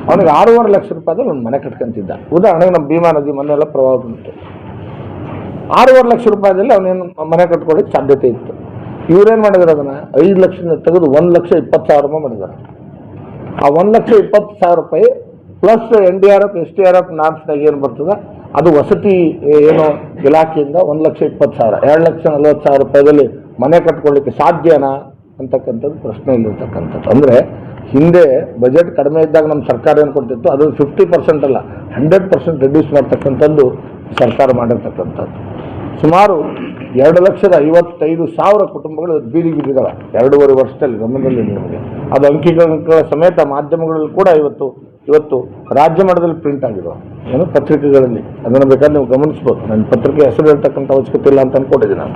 ಅವನಿಗೆ 6.5 ಲಕ್ಷ ರೂಪಾಯಿದಲ್ಲಿ ಒಂದು ಮನೆ ಕಟ್ಕೊಂತಿದ್ದ. ಉದಾಹರಣೆಗೆ ನಮ್ಮ ಭೀಮಾ ನದಿ ಮನೆಯೆಲ್ಲ ಪ್ರವಾಹ ಬಂತು, 6.5 ಲಕ್ಷ ರೂಪಾಯಿದಲ್ಲಿ ಅವನೇನು ಮನೆ ಕಟ್ಕೊಳ್ಳೋಕ್ಕೆ ಸಾಧ್ಯತೆ ಇತ್ತು. ಇವ್ರೇನು ಮಾಡಿದ್ರು, ಅದನ್ನು 5 ಲಕ್ಷದಿಂದ ತೆಗೆದು 1,20,000 ರೂಪಾಯಿ ಮಾಡಿದ್ದಾರೆ. ಆ 1,20,000 ರೂಪಾಯಿ ಪ್ಲಸ್ NDRF SDRF ನಾರ್ಮ್ಸ್ನಾಗ ಏನು ಬರ್ತದೆ ಅದು ವಸತಿ ಏನು ಇಲಾಖೆಯಿಂದ 1,20,000, 2,40,000 ರೂಪಾಯಿದಲ್ಲಿ ಮನೆ ಕಟ್ಕೊಳ್ಳಿಕ್ಕೆ ಸಾಧ್ಯನಾ ಅಂತಕ್ಕಂಥದ್ದು ಪ್ರಶ್ನೆ ಇಲ್ಲಿರ್ತಕ್ಕಂಥದ್ದು. ಅಂದರೆ ಹಿಂದೆ ಬಜೆಟ್ ಕಡಿಮೆ ಇದ್ದಾಗ ನಮ್ಮ ಸರ್ಕಾರ ಏನು ಕೊಡ್ತಿತ್ತು, ಅದು 50% ಅಲ್ಲ 100% ರಿಡ್ಯೂಸ್ ಮಾಡ್ತಕ್ಕಂಥದ್ದು ಸರ್ಕಾರ ಮಾಡಿರ್ತಕ್ಕಂಥದ್ದು. ಸುಮಾರು 2,55,000 ಕುಟುಂಬಗಳು ಬೀದಿಗೆ ಬಿದ್ದಿದ್ದಾವೆ 2.5 ವರ್ಷದಲ್ಲಿ. ಗಮನದಲ್ಲಿ ನಿಮಗೆ ಅದು ಅಂಕಿಗಳ ಸಮೇತ ಮಾಧ್ಯಮಗಳಲ್ಲಿ ಕೂಡ ಇವತ್ತು ರಾಜ್ಯ ಮಟ್ಟದಲ್ಲಿ ಪ್ರಿಂಟ್ ಆಗಿದ್ದಾವೆ, ಏನು ಪತ್ರಿಕೆಗಳಲ್ಲಿ. ಅದನ್ನು ಬೇಕಾದ್ರೆ ನೀವು ಗಮನಿಸ್ಬೋದು. ನನ್ನ ಪತ್ರಿಕೆ ಹೆಸರು ಹೇಳ್ತಕ್ಕಂಥ ಅವಶ್ಯಕತೆ ಇಲ್ಲ ಅಂತ ಅಂದ್ಕೊಂಡಿದ್ದೀನಿ ನಾನು.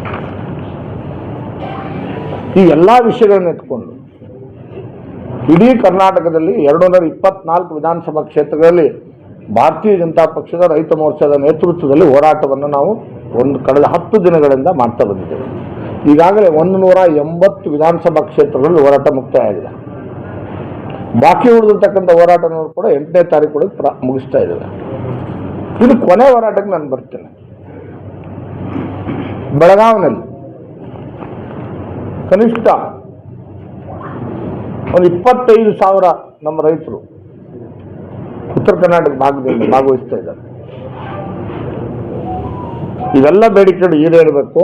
ಈ ಎಲ್ಲ ವಿಷಯಗಳನ್ನ ಇಟ್ಕೊಂಡು ಇಡೀ ಕರ್ನಾಟಕದಲ್ಲಿ 224 ವಿಧಾನಸಭಾ ಕ್ಷೇತ್ರಗಳಲ್ಲಿ ಭಾರತೀಯ ಜನತಾ ಪಕ್ಷದ ರೈತ ಮೋರ್ಚಾದ ನೇತೃತ್ವದಲ್ಲಿ ಹೋರಾಟವನ್ನು ನಾವು ಕಳೆದ 10 ದಿನಗಳಿಂದ ಮಾಡ್ತಾ ಬಂದಿದ್ದೇವೆ. ಈಗಾಗಲೇ 180 ವಿಧಾನಸಭಾ ಕ್ಷೇತ್ರಗಳಲ್ಲಿ ಹೋರಾಟ ಮುಕ್ತಾಯ ಆಗಿದೆ. ಬಾಕಿ ಉಳಿದಿರ್ತಕ್ಕಂಥ ಹೋರಾಟವನ್ನು ಕೂಡ 8ನೇ ತಾರೀಕು ಮುಗಿಸ್ತಾ ಇದ್ದೇವೆ. ಇದು ಕೊನೆ ಹೋರಾಟಕ್ಕೆ ನಾನು ಬರ್ತೇನೆ. ಬೆಳಗಾವಿನಲ್ಲಿ ಕನಿಷ್ಠ ಒಂದು 25,000 ನಮ್ಮ ರೈತರು ಉತ್ತರ ಕರ್ನಾಟಕ ಭಾಗದಲ್ಲಿ ಭಾಗವಹಿಸ್ತಾ ಇದ್ದಾರೆ. ಇವೆಲ್ಲ ಬೇಡಿಕೆಗಳು ಈಡೇರಬೇಕು.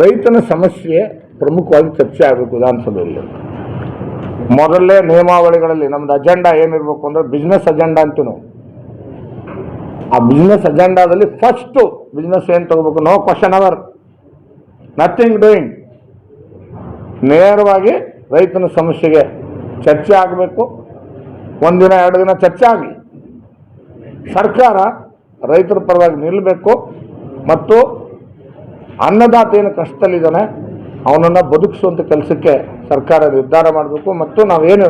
ರೈತನ ಸಮಸ್ಯೆ ಪ್ರಮುಖವಾಗಿ ಚರ್ಚೆ ಆಗಬೇಕು ವಿಧಾನಸಭೆಯಲ್ಲಿ. ಮೊದಲೇ ನಿಯಮಾವಳಿಗಳಲ್ಲಿ ನಮ್ದು ಅಜೆಂಡಾ ಏನಿರಬೇಕು ಅಂದರೆ ಬಿಸ್ನೆಸ್ ಅಜೆಂಡಾ ಅಂತೀವಿ ನಾವು. ಆ ಬಿಸ್ನೆಸ್ ಅಜೆಂಡಾದಲ್ಲಿ ಫಸ್ಟು ಬಿಸ್ನೆಸ್ ಏನು ತಗೋಬೇಕು, no question hour, nothing doing. ನೇರವಾಗಿ ರೈತನ ಸಮಸ್ಯೆಗೆ ಚರ್ಚೆ ಆಗಬೇಕು. 1 ದಿನ 2 ದಿನ ಚರ್ಚೆ ಆಗಲಿ. ಸರ್ಕಾರ ರೈತರ ಪರವಾಗಿ ನಿಲ್ಲಬೇಕು ಮತ್ತು ಅನ್ನದಾತ ಏನು ಕಷ್ಟದಲ್ಲಿದ್ದಾನೆ ಅವನನ್ನು ಬದುಕಿಸುವಂಥ ಕೆಲಸಕ್ಕೆ ಸರ್ಕಾರ ನಿರ್ಧಾರ ಮಾಡಬೇಕು. ಮತ್ತು ನಾವೇನು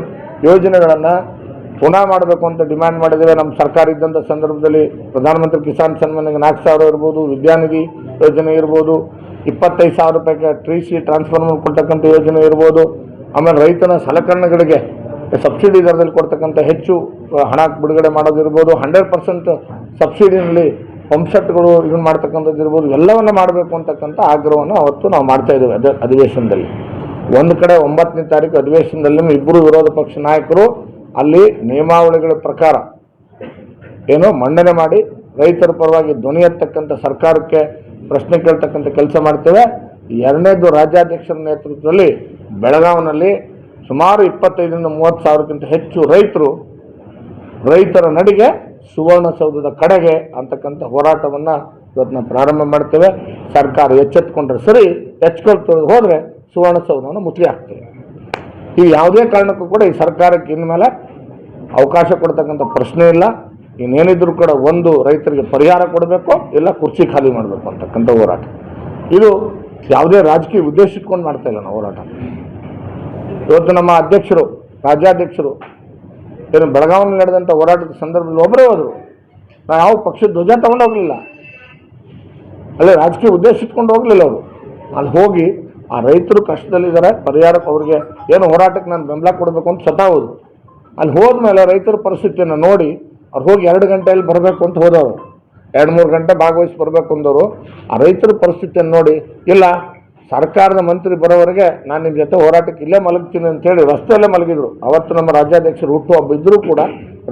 ಯೋಜನೆಗಳನ್ನು ಪುನಃ ಮಾಡಬೇಕು ಅಂತ ಡಿಮ್ಯಾಂಡ್ ಮಾಡಿದ್ದೇವೆ. ನಮ್ಮ ಸರ್ಕಾರ ಇದ್ದಂಥ ಸಂದರ್ಭದಲ್ಲಿ ಪ್ರಧಾನಮಂತ್ರಿ ಕಿಸಾನ್ ಸನ್ಮಾನ್ಗೆ 4,000 ಇರ್ಬೋದು, ವಿದ್ಯಾನಿಧಿ ಯೋಜನೆ ಇರ್ಬೋದು, 25,000 ರೂಪಾಯಿಗೆ ಟ್ರೀಸಿ ಟ್ರಾನ್ಸ್ಫಾರ್ಮರ್ ಕೊಡ್ತಕ್ಕಂಥ ಯೋಜನೆ ಇರ್ಬೋದು, ಆಮೇಲೆ ರೈತನ ಸಲಕರಣೆಗಳಿಗೆ ಸಬ್ಸಿಡಿ ದರದಲ್ಲಿ ಕೊಡ್ತಕ್ಕಂಥ ಹೆಚ್ಚು ಹಣ ಬಿಡುಗಡೆ ಮಾಡೋದಿರ್ಬೋದು, 100% ಸಬ್ಸಿಡಿನಲ್ಲಿ ಪಂಪ್ಸೆಟ್ಗಳು ಇದನ್ನು ಮಾಡ್ತಕ್ಕಂಥದ್ದು ಇರ್ಬೋದು, ಎಲ್ಲವನ್ನು ಮಾಡಬೇಕು ಅಂತಕ್ಕಂಥ ಆಗ್ರಹವನ್ನು ಅವತ್ತು ನಾವು ಮಾಡ್ತಾ ಇದ್ದೇವೆ ಅಧಿವೇಶನದಲ್ಲಿ. ಒಂದು ಕಡೆ 9ನೇ ತಾರೀಕು ಅಧಿವೇಶನದಲ್ಲಿ ಇಬ್ಬರು ವಿರೋಧ ಪಕ್ಷ ನಾಯಕರು ಅಲ್ಲಿ ನಿಯಮಾವಳಿಗಳ ಪ್ರಕಾರ ಏನೋ ಮಂಡನೆ ಮಾಡಿ ರೈತರ ಪರವಾಗಿ ಧ್ವನಿ ಎತ್ತಕ್ಕಂಥ ಸರ್ಕಾರಕ್ಕೆ ಪ್ರಶ್ನೆ ಕೇಳ್ತಕ್ಕಂಥ ಕೆಲಸ ಮಾಡ್ತೇವೆ. 2ನೇದು ರಾಜ್ಯಾಧ್ಯಕ್ಷರ ನೇತೃತ್ವದಲ್ಲಿ ಬೆಳಗಾವಿನಲ್ಲಿ ಸುಮಾರು 25,000 ರಿಂದ 30,000ಕ್ಕಿಂತ ಹೆಚ್ಚು ರೈತರ ನಡಿಗೆ ಸುವರ್ಣಸೌಧದ ಕಡೆಗೆ ಅಂತಕ್ಕಂಥ ಹೋರಾಟವನ್ನು ಇವತ್ತು ನಾವು ಪ್ರಾರಂಭ ಮಾಡ್ತೇವೆ. ಸರ್ಕಾರ ಎಚ್ಚೆತ್ಕೊಂಡ್ರೆ ಸರಿ, ಎಚ್ಕೊಳ್ತದೆ ಹೋದರೆ ಸುವರ್ಣಸೌಧವನ್ನು ಮುತ್ತಿಗೆ ಹಾಕ್ತೇವೆ. ಈ ಯಾವುದೇ ಕಾರಣಕ್ಕೂ ಕೂಡ ಈ ಸರ್ಕಾರಕ್ಕೆ ಇನ್ಮೇಲೆ ಅವಕಾಶ ಕೊಡ್ತಕ್ಕಂಥ ಪ್ರಶ್ನೆ ಇಲ್ಲ. ಇನ್ನೇನಿದ್ರು ಕೂಡ ಒಂದು ರೈತರಿಗೆ ಪರಿಹಾರ ಕೊಡಬೇಕು, ಇಲ್ಲ ಕುರ್ಚಿ ಖಾಲಿ ಮಾಡಬೇಕು ಅಂತಕ್ಕಂಥ ಹೋರಾಟ. ಇದು ಯಾವುದೇ ರಾಜಕೀಯ ಉದ್ದೇಶ ಇಟ್ಕೊಂಡು ಮಾಡ್ತಾ ಇಲ್ಲ ನಾವು ಹೋರಾಟ. ಇವತ್ತು ನಮ್ಮ ಅಧ್ಯಕ್ಷರು, ರಾಜ್ಯಾಧ್ಯಕ್ಷರು ಏನು ಬೆಳಗಾವಿಯಲ್ಲಿ ನಡೆದಂಥ ಹೋರಾಟದ ಸಂದರ್ಭದಲ್ಲಿ ಒಬ್ಬರೇ ಹೋದರು. ನಾವು ಯಾವ ಪಕ್ಷದ ಧ್ವಜ ತಗೊಂಡು ಹೋಗಲಿಲ್ಲ, ಅಲ್ಲೇ ರಾಜಕೀಯ ಉದ್ದೇಶ ಇಟ್ಕೊಂಡು ಹೋಗಲಿಲ್ಲ ಅವರು. ಅಲ್ಲಿ ಹೋಗಿ ಆ ರೈತರು ಕಷ್ಟದಲ್ಲಿದ್ದಾರೆ, ಪರಿಹಾರಕ್ಕೆ ಅವ್ರಿಗೆ ಏನು ಹೋರಾಟಕ್ಕೆ ನಾನು ಬೆಂಬಲ ಕೊಡಬೇಕು ಅಂತ ಸ್ವತಃ ಹೋದರು. ಅಲ್ಲಿ ಹೋದ್ಮೇಲೆ ರೈತರ ಪರಿಸ್ಥಿತಿಯನ್ನು ನೋಡಿ ಅವ್ರು ಹೋಗಿ 2 ಗಂಟೆಯಲ್ಲಿ ಬರಬೇಕು ಅಂತ ಹೋದವರು, 2-3 ಗಂಟೆ ಭಾಗವಹಿಸಿ ಬರಬೇಕು ಅಂದವರು. ಆ ರೈತರ ಪರಿಸ್ಥಿತಿಯನ್ನು ನೋಡಿ, ಇಲ್ಲ ಸರ್ಕಾರದ ಮಂತ್ರಿ ಬರೋವರೆಗೆ ನಾನು ನಿಮ್ಮ ಜೊತೆ ಹೋರಾಟಕ್ಕೆ ಇಲ್ಲೇ ಮಲಗ್ತೀನಿ ಅಂತೇಳಿ ರಸ್ತೆಯಲ್ಲೇ ಮಲಗಿದ್ರು. ಅವತ್ತು ನಮ್ಮ ರಾಜ್ಯಾಧ್ಯಕ್ಷರು ಹುಟ್ಟುಹಬ್ಬ ಇದ್ದರೂ ಕೂಡ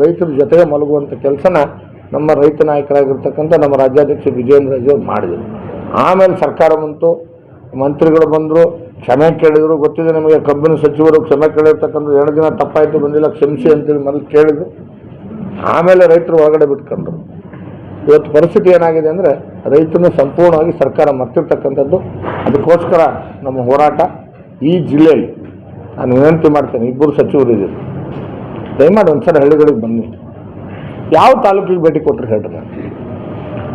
ರೈತರ ಜೊತೆಗೆ ಮಲಗುವಂಥ ಕೆಲಸನ ನಮ್ಮ ರೈತ ನಾಯಕರಾಗಿರ್ತಕ್ಕಂಥ ನಮ್ಮ ರಾಜ್ಯಾಧ್ಯಕ್ಷ ವಿಜೇಂದ್ರ ರಾಜ್ ಮಾಡಿದರು. ಆಮೇಲೆ ಸರ್ಕಾರ ಬಂತು, ಮಂತ್ರಿಗಳು ಬಂದರು, ಕ್ಷಮೆ ಕೇಳಿದರು. ಗೊತ್ತಿದೆ ನಿಮಗೆ, ಕಬ್ಬಿನ ಸಚಿವರು ಕ್ಷಮೆ ಕೇಳಿರ್ತಕ್ಕಂಥ 2 ದಿನ ತಪ್ಪಾಯಿತು ಬಂದಿಲ್ಲ, ಕ್ಷಮಿಸಿ ಅಂತೇಳಿ ಮೊದಲು ಕೇಳಿದ್ರು. ಆಮೇಲೆ ರೈತರು ಒಳಗಡೆ ಬಿಟ್ಕೊಂಡ್ರು. ಇವತ್ತು ಪರಿಸ್ಥಿತಿ ಏನಾಗಿದೆ ಅಂದರೆ ರೈತರನ್ನು ಸಂಪೂರ್ಣವಾಗಿ ಸರ್ಕಾರ ಮರ್ತಿರ್ತಕ್ಕಂಥದ್ದು. ಅದಕ್ಕೋಸ್ಕರ ನಮ್ಮ ಹೋರಾಟ ಈ ಜಿಲ್ಲೆಯಲ್ಲಿ ನಾನು ವಿನಂತಿ ಮಾಡ್ತೇನೆ, 2 ಸಚಿವರು ಇದ್ದೀರಿ, ದಯಮಾಡಿ ಒಂದ್ಸಲ ಹಳ್ಳಿಗಳಿಗೆ ಬನ್ನಿ. ಯಾವ ತಾಲೂಕಿಗೆ ಭೇಟಿ ಕೊಟ್ಟರು ಹೇಳ್ರಿ, ನಾನು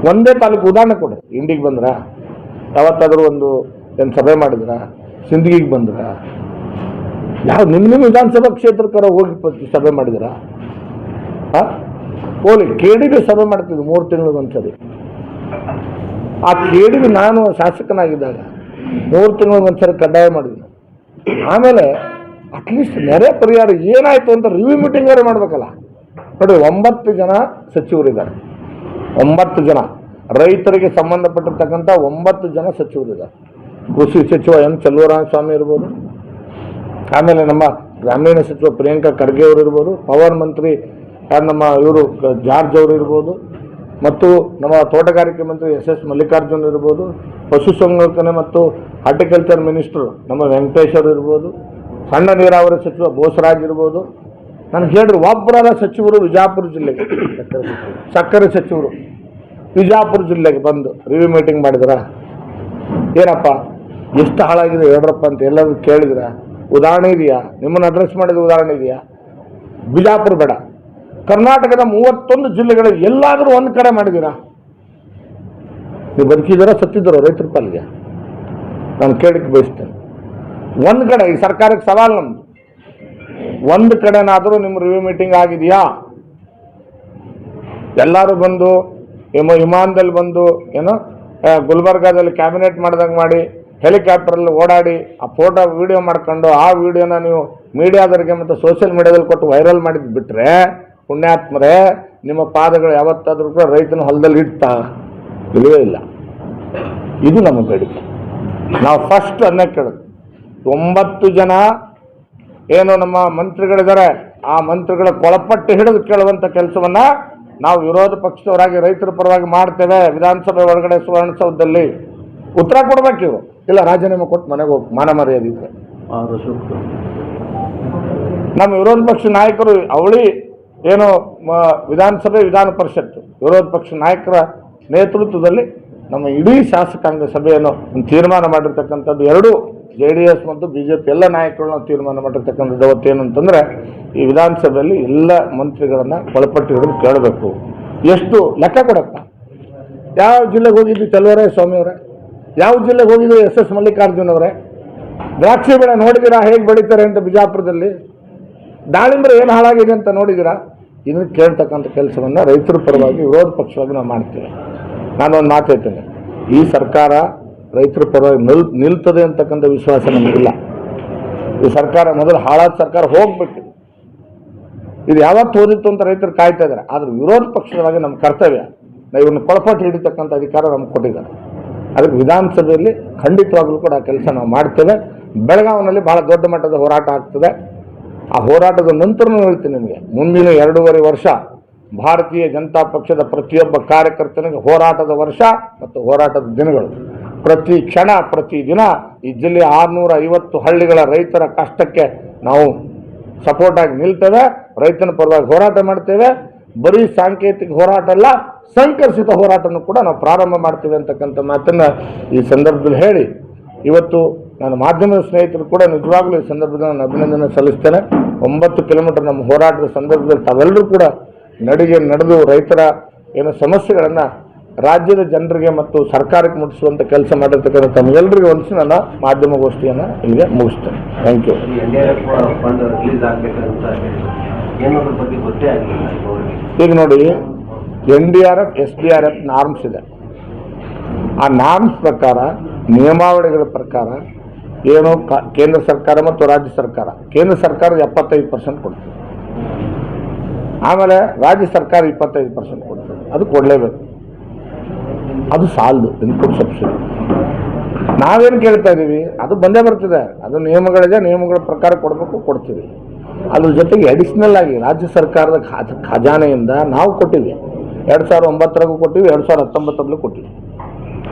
ಒಂದೇ ತಾಲೂಕು ಉದಾಹರಣೆ ಕೊಡ್ರಿ. ಇಂಡಿಗೆ ಬಂದ್ರ, ಯಾವತ್ತಾದರೂ ಒಂದು ಏನು ಸಭೆ ಮಾಡಿದ್ರ, ಸಿಂದಗಿಗೆ ಬಂದ್ರ, ಯಾವ ನಿಮ್ಮ ವಿಧಾನಸಭಾ ಕ್ಷೇತ್ರಕ್ಕರ ಹೋಗಿ ಸಭೆ ಮಾಡಿದ್ರ? ಹೋಲಿ ಕೇಡಿಗೆ ಸಭೆ ಮಾಡ್ತಿದ್ವಿ 3 ತಿಂಗಳಿಗೆ ಒಂದ್ಸರಿ. ಆ ಕೇಡಿಗೆ ನಾನು ಶಾಸಕನಾಗಿದ್ದಾಗ 3 ತಿಂಗಳಿಗೆ ಒಂದ್ಸರಿ ಕಡ್ಡಾಯ ಮಾಡಿದ್ವಿ. ಆಮೇಲೆ ಅಟ್ಲೀಸ್ಟ್ ನೆರೆ ಪರಿಹಾರ ಏನಾಯಿತು ಅಂತ ರಿವ್ಯೂ ಮೀಟಿಂಗ್ ಬೇರೆ ಮಾಡಬೇಕಲ್ಲ. ನೋಡಿ, 9 ಜನ ಸಚಿವರಿದ್ದಾರೆ, 9 ಜನ ರೈತರಿಗೆ ಸಂಬಂಧಪಟ್ಟಿರ್ತಕ್ಕಂಥ 9 ಜನ ಸಚಿವರಿದ್ದಾರೆ. ಕೃಷಿ ಸಚಿವ ಎಂ ಚಲುವರಾಯಸ್ವಾಮಿ ಇರ್ಬೋದು, ಆಮೇಲೆ ನಮ್ಮ ಗ್ರಾಮೀಣ ಸಚಿವ ಪ್ರಿಯಾಂಕಾ ಖರ್ಗೆ ಅವರು ಇರ್ಬೋದು, ಪವರ್ ಮಂತ್ರಿ ನಮ್ಮ ಇವರು ಜಾರ್ಜ್ ಅವರು ಇರ್ಬೋದು, ಮತ್ತು ನಮ್ಮ ತೋಟಗಾರಿಕೆ ಮಂತ್ರಿ SS ಮಲ್ಲಿಕಾರ್ಜುನ್ ಇರ್ಬೋದು, ಪಶುಸಂಗೋಪನೆ ಮತ್ತು ಹಾರ್ಟಿಕಲ್ಚರ್ ಮಿನಿಸ್ಟರ್ ನಮ್ಮ ವೆಂಕಟೇಶ್ ಅವರು ಇರ್ಬೋದು, ಸಣ್ಣ ನೀರಾವರಿ ಸಚಿವ ಬೋಸರಾಜ್ ಇರ್ಬೋದು. ನನಗೆ ಹೇಳ್ರಿ, ಒಬ್ಬರ ಸಚಿವರು ವಿಜಯಪುರ ಜಿಲ್ಲೆಗೆ, ಸಕ್ಕರೆ ಸಚಿವರು ವಿಜಯಪುರ ಜಿಲ್ಲೆಗೆ ಬಂದು ರಿವ್ಯೂ ಮೀಟಿಂಗ್ ಮಾಡಿದ್ರ? ಏನಪ್ಪ ಎಷ್ಟು ಹಾಳಾಗಿದೆ ಹೇಳ್ರಪ್ಪ ಅಂತ ಎಲ್ಲರೂ ಕೇಳಿದ್ರ? ಉದಾಹರಣೆ ಇದೆಯಾ? ನಿಮ್ಮನ್ನು ಅಡ್ರೆಸ್ ಮಾಡಿದ ಉದಾಹರಣೆ ಇದೆಯಾ? ಬಿಜಾಪುರ ಬೇಡ, ಕರ್ನಾಟಕದ 31 ಜಿಲ್ಲೆಗಳಲ್ಲಿ ಎಲ್ಲಾದರೂ ಒಂದು ಕಡೆ ಮಾಡಿದ್ದೀರಾ? ನೀವು ಬದುಕಿದ್ದೀರಾ ಸತ್ತಿದ್ದೀರೋ ರೈತರ ಪಾಲಿಗೆ? ನಾನು ಕೇಳಕ್ಕೆ ಬಯಸ್ತೇನೆ. ಒಂದು ಕಡೆ ಈ ಸರ್ಕಾರಕ್ಕೆ ಸವಾಲು ನಮ್ಮದು, ಒಂದು ಕಡೆನಾದರೂ ನಿಮ್ಮ ರಿವ್ಯೂ ಮೀಟಿಂಗ್ ಆಗಿದೆಯಾ? ಎಲ್ಲರೂ ಬಂದು ವಿಮಾನದಲ್ಲಿ ಬಂದು ಏನೋ ಗುಲ್ಬರ್ಗಾದಲ್ಲಿ ಕ್ಯಾಬಿನೆಟ್ ಮಾಡ್ದಂಗೆ ಮಾಡಿ ಹೆಲಿಕಾಪ್ಟರಲ್ಲಿ ಓಡಾಡಿ ಆ ಫೋಟೋ ವಿಡಿಯೋ ಮಾಡ್ಕೊಂಡು ಆ ವಿಡಿಯೋನ ನೀವು ಮೀಡಿಯಾದವರಿಗೆ ಮತ್ತು ಸೋಷಿಯಲ್ ಮೀಡಿಯಾದಲ್ಲಿ ಕೊಟ್ಟು ವೈರಲ್ ಮಾಡಿದ್ದು ಬಿಟ್ಟರೆ, ಪುಣ್ಯಾತ್ಮರೇ, ನಿಮ್ಮ ಪಾದಗಳು ಯಾವತ್ತಾದರೂ ಕೂಡ ರೈತನ ಹೊಲದಲ್ಲಿ ಇಡ್ತಾ? ಇಲ್ಲವೇ ಇಲ್ಲ. ಇದು ನಮ್ಮ ಬೇಡಿಕೆ. ನಾವು ಫಸ್ಟ್ ಅನ್ನೇ ಕೇಳೋದು, 9 ಜನ ಏನು ನಮ್ಮ ಮಂತ್ರಿಗಳಿದ್ದಾರೆ, ಆ ಮಂತ್ರಿಗಳ ಕೊಳಪಟ್ಟು ಹಿಡಿದು ಕೇಳುವಂಥ ಕೆಲಸವನ್ನು ನಾವು ವಿರೋಧ ಪಕ್ಷದವರಾಗಿ ರೈತರ ಪರವಾಗಿ ಮಾಡ್ತೇವೆ. ವಿಧಾನಸಭೆ ಒಳಗಡೆ ಸುವರ್ಣಸೌಧದಲ್ಲಿ ಉತ್ತರ ಕೊಡ್ಬೇಕು ಇವರು, ಇಲ್ಲ ರಾಜೀನಾಮೆ ಕೊಟ್ಟು ಮನೆಗೆ ಹೋಗಿ ಮಾನ ಮರ್ಯಾದೆ ಇದ್ರೆ. ನಮ್ಮ ವಿರೋಧ ಪಕ್ಷ ನಾಯಕರು ಅವಳಿ ಏನು ವಿಧಾನಸಭೆ ವಿಧಾನ ಪರಿಷತ್ತು ವಿರೋಧ ಪಕ್ಷ ನಾಯಕರ ನೇತೃತ್ವದಲ್ಲಿ ನಮ್ಮ ಇಡೀ ಶಾಸಕಾಂಗ ಸಭೆಯನ್ನು ಒಂದು ತೀರ್ಮಾನ ಮಾಡಿರ್ತಕ್ಕಂಥದ್ದು, 2 JDS ಮತ್ತು BJP ಎಲ್ಲ ನಾಯಕರನ್ನ ತೀರ್ಮಾನ ಮಾಡಿರ್ತಕ್ಕಂಥದ್ದು ಅವತ್ತೇನು ಅಂತಂದರೆ, ಈ ವಿಧಾನಸಭೆಯಲ್ಲಿ ಎಲ್ಲ ಮಂತ್ರಿಗಳನ್ನು ಒಳಪಟ್ಟು ಹಿಡಿದು ಕೇಳಬೇಕು. ಎಷ್ಟು ಲೆಕ್ಕ ಕೊಡಪ್ಪ? ಯಾವ ಜಿಲ್ಲೆಗೆ ಹೋಗಿದ್ದು ಚಲುವರಾಯಸ್ವಾಮಿ ಅವರೇ? ಯಾವ ಜಿಲ್ಲೆಗೆ ಹೋಗಿದ್ದು SS ಮಲ್ಲಿಕಾರ್ಜುನ್ ಅವರೇ? ದ್ರಾಕ್ಷಿ ಬೆಳೆ ನೋಡಿದ್ದೀರಾ ಹೇಗೆ ಬೆಳೀತಾರೆ ಅಂತ ಬಿಜಾಪುರದಲ್ಲಿ? ದಾಳಿಂಬರೆ ಏನು ಹಾಳಾಗಿದೆ ಅಂತ ನೋಡಿದ್ದೀರಾ? ಇದನ್ನು ಕೇಳ್ತಕ್ಕಂಥ ಕೆಲಸವನ್ನು ರೈತರ ಪರವಾಗಿ ವಿರೋಧ ಪಕ್ಷವಾಗಿ ನಾವು ಮಾಡ್ತೇವೆ. ನಾನೊಂದು ಮಾತು ಹೇಳ್ತೇನೆ, ಈ ಸರ್ಕಾರ ರೈತರ ಪರವಾಗಿ ನಿಲ್ತದೆ ಅಂತಕ್ಕಂಥ ವಿಶ್ವಾಸ ನಮಗಿಲ್ಲ. ಈ ಸರ್ಕಾರ ಮೊದಲು ಹಾಳಾದ ಸರ್ಕಾರ ಹೋಗ್ಬಿಟ್ಟು ಇದು ಯಾವತ್ತು ಓದಿತ್ತು ಅಂತ ರೈತರು ಕಾಯ್ತಾ ಇದ್ದಾರೆ. ಆದರೆ ವಿರೋಧ ಪಕ್ಷದವಾಗಿ ನಮ್ಮ ಕರ್ತವ್ಯ, ನಾವು ಇವ್ರನ್ನ ಕೊಳಪಟ್ಟು ಹಿಡಿತಕ್ಕಂಥ ಅಧಿಕಾರ ನಮ್ಗೆ ಕೊಟ್ಟಿದ್ದಾರೆ. ಅದಕ್ಕೆ ವಿಧಾನಸಭೆಯಲ್ಲಿ ಖಂಡಿತವಾಗಲೂ ಕೂಡ ಆ ಕೆಲಸ ನಾವು ಮಾಡ್ತೇವೆ. ಬೆಳಗಾವಿನಲ್ಲಿ ಭಾಳ ದೊಡ್ಡ ಮಟ್ಟದ ಹೋರಾಟ ಆಗ್ತದೆ. ಆ ಹೋರಾಟದ ನಂತರನೂ ಹೇಳ್ತೀನಿ ನಿಮಗೆ, ಮುಂದಿನ 2.5 ವರ್ಷ ಭಾರತೀಯ ಜನತಾ ಪಕ್ಷದ ಪ್ರತಿಯೊಬ್ಬ ಕಾರ್ಯಕರ್ತನಿಗೆ ಹೋರಾಟದ ವರ್ಷ ಮತ್ತು ಹೋರಾಟದ ದಿನಗಳು. ಪ್ರತಿ ಕ್ಷಣ ಪ್ರತಿ ದಿನ ಈ ಜಿಲ್ಲೆಯ 650 ಹಳ್ಳಿಗಳ ರೈತರ ಕಷ್ಟಕ್ಕೆ ನಾವು ಸಪೋರ್ಟಾಗಿ ನಿಲ್ತೇವೆ, ರೈತನ ಪರವಾಗಿ ಹೋರಾಟ ಮಾಡ್ತೇವೆ. ಬರೀ ಸಾಂಕೇತಿಕ ಹೋರಾಟ ಅಲ್ಲ, ಸಂಕರ್ಷಿತ ಹೋರಾಟನೂ ಕೂಡ ನಾವು ಪ್ರಾರಂಭ ಮಾಡ್ತೀವಿ ಅಂತಕ್ಕಂಥ ಮಾತನ್ನು ಈ ಸಂದರ್ಭದಲ್ಲಿ ಹೇಳಿ, ಇವತ್ತು ನಾನು ಮಾಧ್ಯಮದ ಸ್ನೇಹಿತರು ಕೂಡ ನಿಜವಾಗ್ಲೂ ಈ ಸಂದರ್ಭದಲ್ಲಿ ನಾನು ಅಭಿನಂದನೆ ಸಲ್ಲಿಸ್ತೇನೆ. 9 ಕಿಲೋಮೀಟರ್ ನಮ್ಮ ಹೋರಾಟದ ಸಂದರ್ಭದಲ್ಲಿ ತಾವೆಲ್ಲರೂ ಕೂಡ ನಡೆದು ರೈತರ ಏನು ಸಮಸ್ಯೆಗಳನ್ನು ರಾಜ್ಯದ ಜನರಿಗೆ ಮತ್ತು ಸರ್ಕಾರಕ್ಕೆ ಮುಟ್ಟಿಸುವಂಥ ಕೆಲಸ ಮಾಡಿರ್ತಕ್ಕಂಥ ತಮಗೆಲ್ಲರಿಗೂ ಹೊಂದಿಸಿ ನನ್ನ ಮಾಧ್ಯಮಗೋಷ್ಠಿಯನ್ನು ಇಲ್ಲಿಗೆ ಮುಗಿಸ್ತೇನೆ. Thank you. ಈಗ ನೋಡಿ, NDRF SDRF ನಾರ್ಮ್ಸ್ ಇದೆ. ಆ ನಾರ್ಮ್ಸ್ ಪ್ರಕಾರ, ನಿಯಮಾವಳಿಗಳ ಪ್ರಕಾರ ಏನು ಕೇಂದ್ರ ಸರ್ಕಾರ ಮತ್ತು ರಾಜ್ಯ ಸರ್ಕಾರ, ಕೇಂದ್ರ ಸರ್ಕಾರ 75% ಕೊಡ್ತದೆ, ಆಮೇಲೆ ರಾಜ್ಯ ಸರ್ಕಾರ 25% ಕೊಡ್ತದೆ. ಅದು ಕೊಡಲೇಬೇಕು, ಅದು ಸಾಲದು ಇನ್ಪುಟ್ ಸಬ್ಸಿಡಿ. ನಾವೇನು ಕೇಳ್ತಾ ಇದ್ದೀವಿ ಅದು ಬಂದೇ ಬರ್ತಿದೆ, ಅದು ನಿಯಮಗಳಿದೆ, ನಿಯಮಗಳ ಪ್ರಕಾರ ಕೊಡಬೇಕು, ಕೊಡ್ತೀವಿ. ಅದ್ರ ಜೊತೆಗೆ ಅಡಿಷ್ನಲ್ ಆಗಿ ರಾಜ್ಯ ಸರ್ಕಾರದ ಖಜಾನೆಯಿಂದ ನಾವು ಕೊಟ್ಟಿವಿ. 2009 ಕೊಟ್ಟಿವಿ, 2019 ಕೊಟ್ಟಿವಿ.